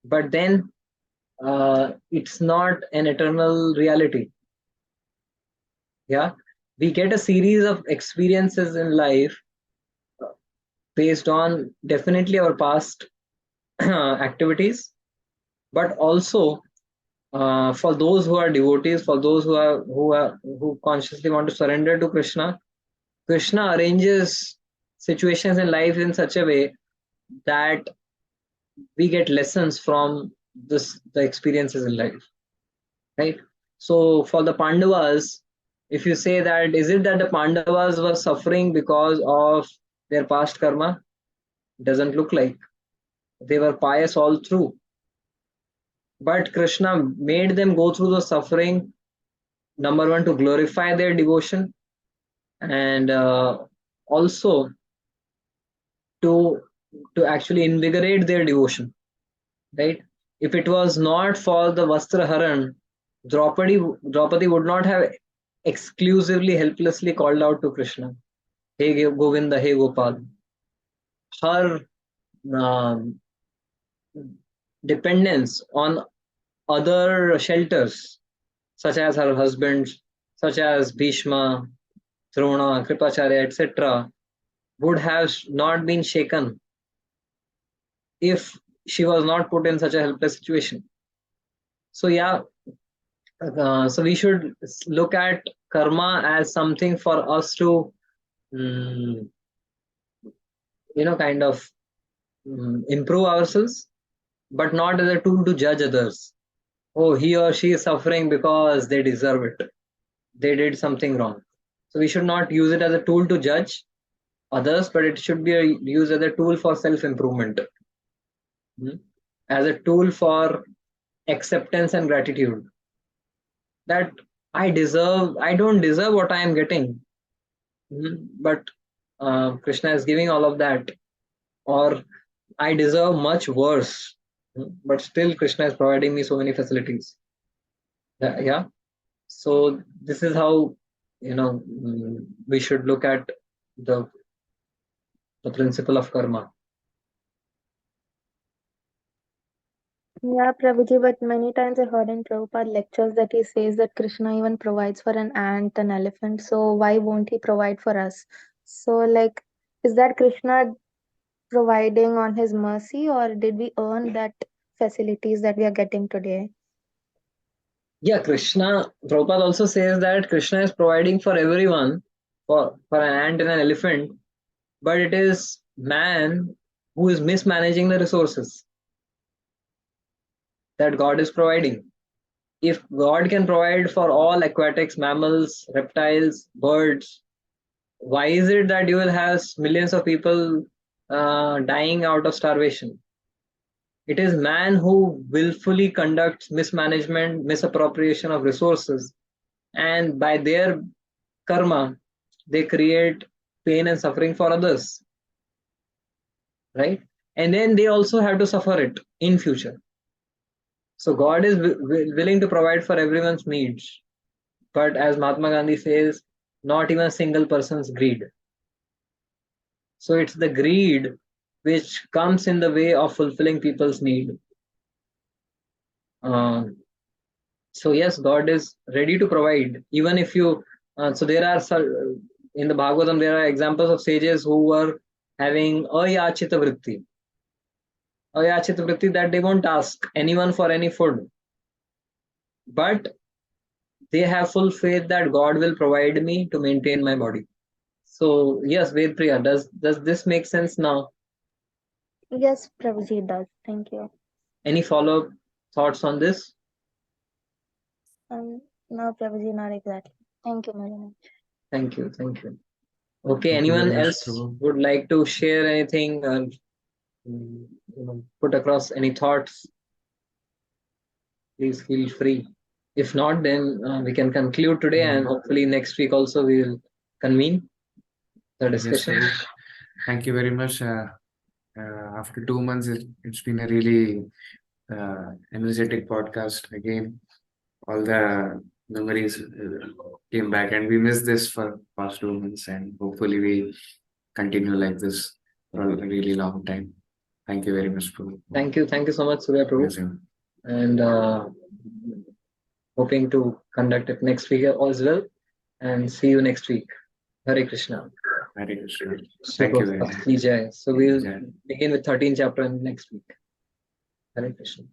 But then it's not an eternal reality. Yeah, we get a series of experiences in life based on definitely our past activities, but also for those who are devotees, for those who consciously want to surrender to Krishna, Krishna arranges situations in life in such a way that we get lessons from the experiences in life, right? So for the Pandavas, if you say that, is it that the Pandavas were suffering because of their past karma? Doesn't look like. They were pious all through, but Krishna made them go through the suffering, number one, to glorify their devotion, and also to actually invigorate their devotion, right? If it was not for the Vastraharan, Draupadi would not have exclusively, helplessly called out to Krishna, "Hey Govinda, hey Gopal." Her um, dependence on other shelters, such as her husband, such as Bhishma, Drona, Kripacharya, etc., would have not been shaken if she was not put in such a helpless situation. So yeah, so we should look at karma as something for us to, um, kind of improve ourselves, but not as a tool to judge others. Oh, he or she is suffering because they deserve it. They did something wrong. So we should not use it as a tool to judge others, but it should be used as a tool for self-improvement, as a tool for acceptance and gratitude. That I don't deserve what I am getting, but Krishna is giving all of that, or I deserve much worse, but still Krishna is providing me so many facilities. Yeah. So this is how we should look at the principle of karma. Yeah, Prabhuji, but many times I heard in Prabhupada lectures that he says that Krishna even provides for an ant, an elephant, so why won't he provide for us? So, like, is that Krishna providing on his mercy, or did we earn that facilities that we are getting today? Yeah, Prabhupada also says that Krishna is providing for everyone, for an ant and an elephant, but it is man who is mismanaging the resources that God is providing. If God can provide for all aquatics, mammals, reptiles, birds, why is it that you will have millions of people dying out of starvation? It is man who willfully conducts mismanagement, misappropriation of resources, and by their karma, they create pain and suffering for others, right? And then they also have to suffer it in future. So God is willing to provide for everyone's needs, but as Mahatma Gandhi says, not even a single person's greed. So it's the greed which comes in the way of fulfilling people's need. So yes, God is ready to provide, even if you. So there are in the Bhagavatam there are examples of sages who were having ayachita vritti. Ayachita vritti, that they won't ask anyone for any food, but they have full faith that God will provide me to maintain my body. So yes, Ved Priya, does this make sense now? Yes, Prabhuji, it does. Thank you. Any follow-up thoughts on this? No, Prabhuji, not exactly. Thank you very much. Thank you. Okay, Thank you anyone very much, else Prabhu. would like to share anything or put across any thoughts? Please feel free. If not, then we can conclude today, and hopefully next week also we will convene the Yes, discussion. Prabhu. Thank you very much. After 2 months, it's been a really energetic podcast again. All the memories came back, and we missed this for past 2 months, and hopefully we continue like this for a really long time. Thank you very much, Prabhu. Thank you so much, Surya Prabhu, Yes, sir. and hoping to conduct it next week as well. And see you next week. Hare Krishna. Hare Krishna. Thank you very much. Ki Jai. So we'll Jai. begin with 13th chapter next week. Hare Krishna.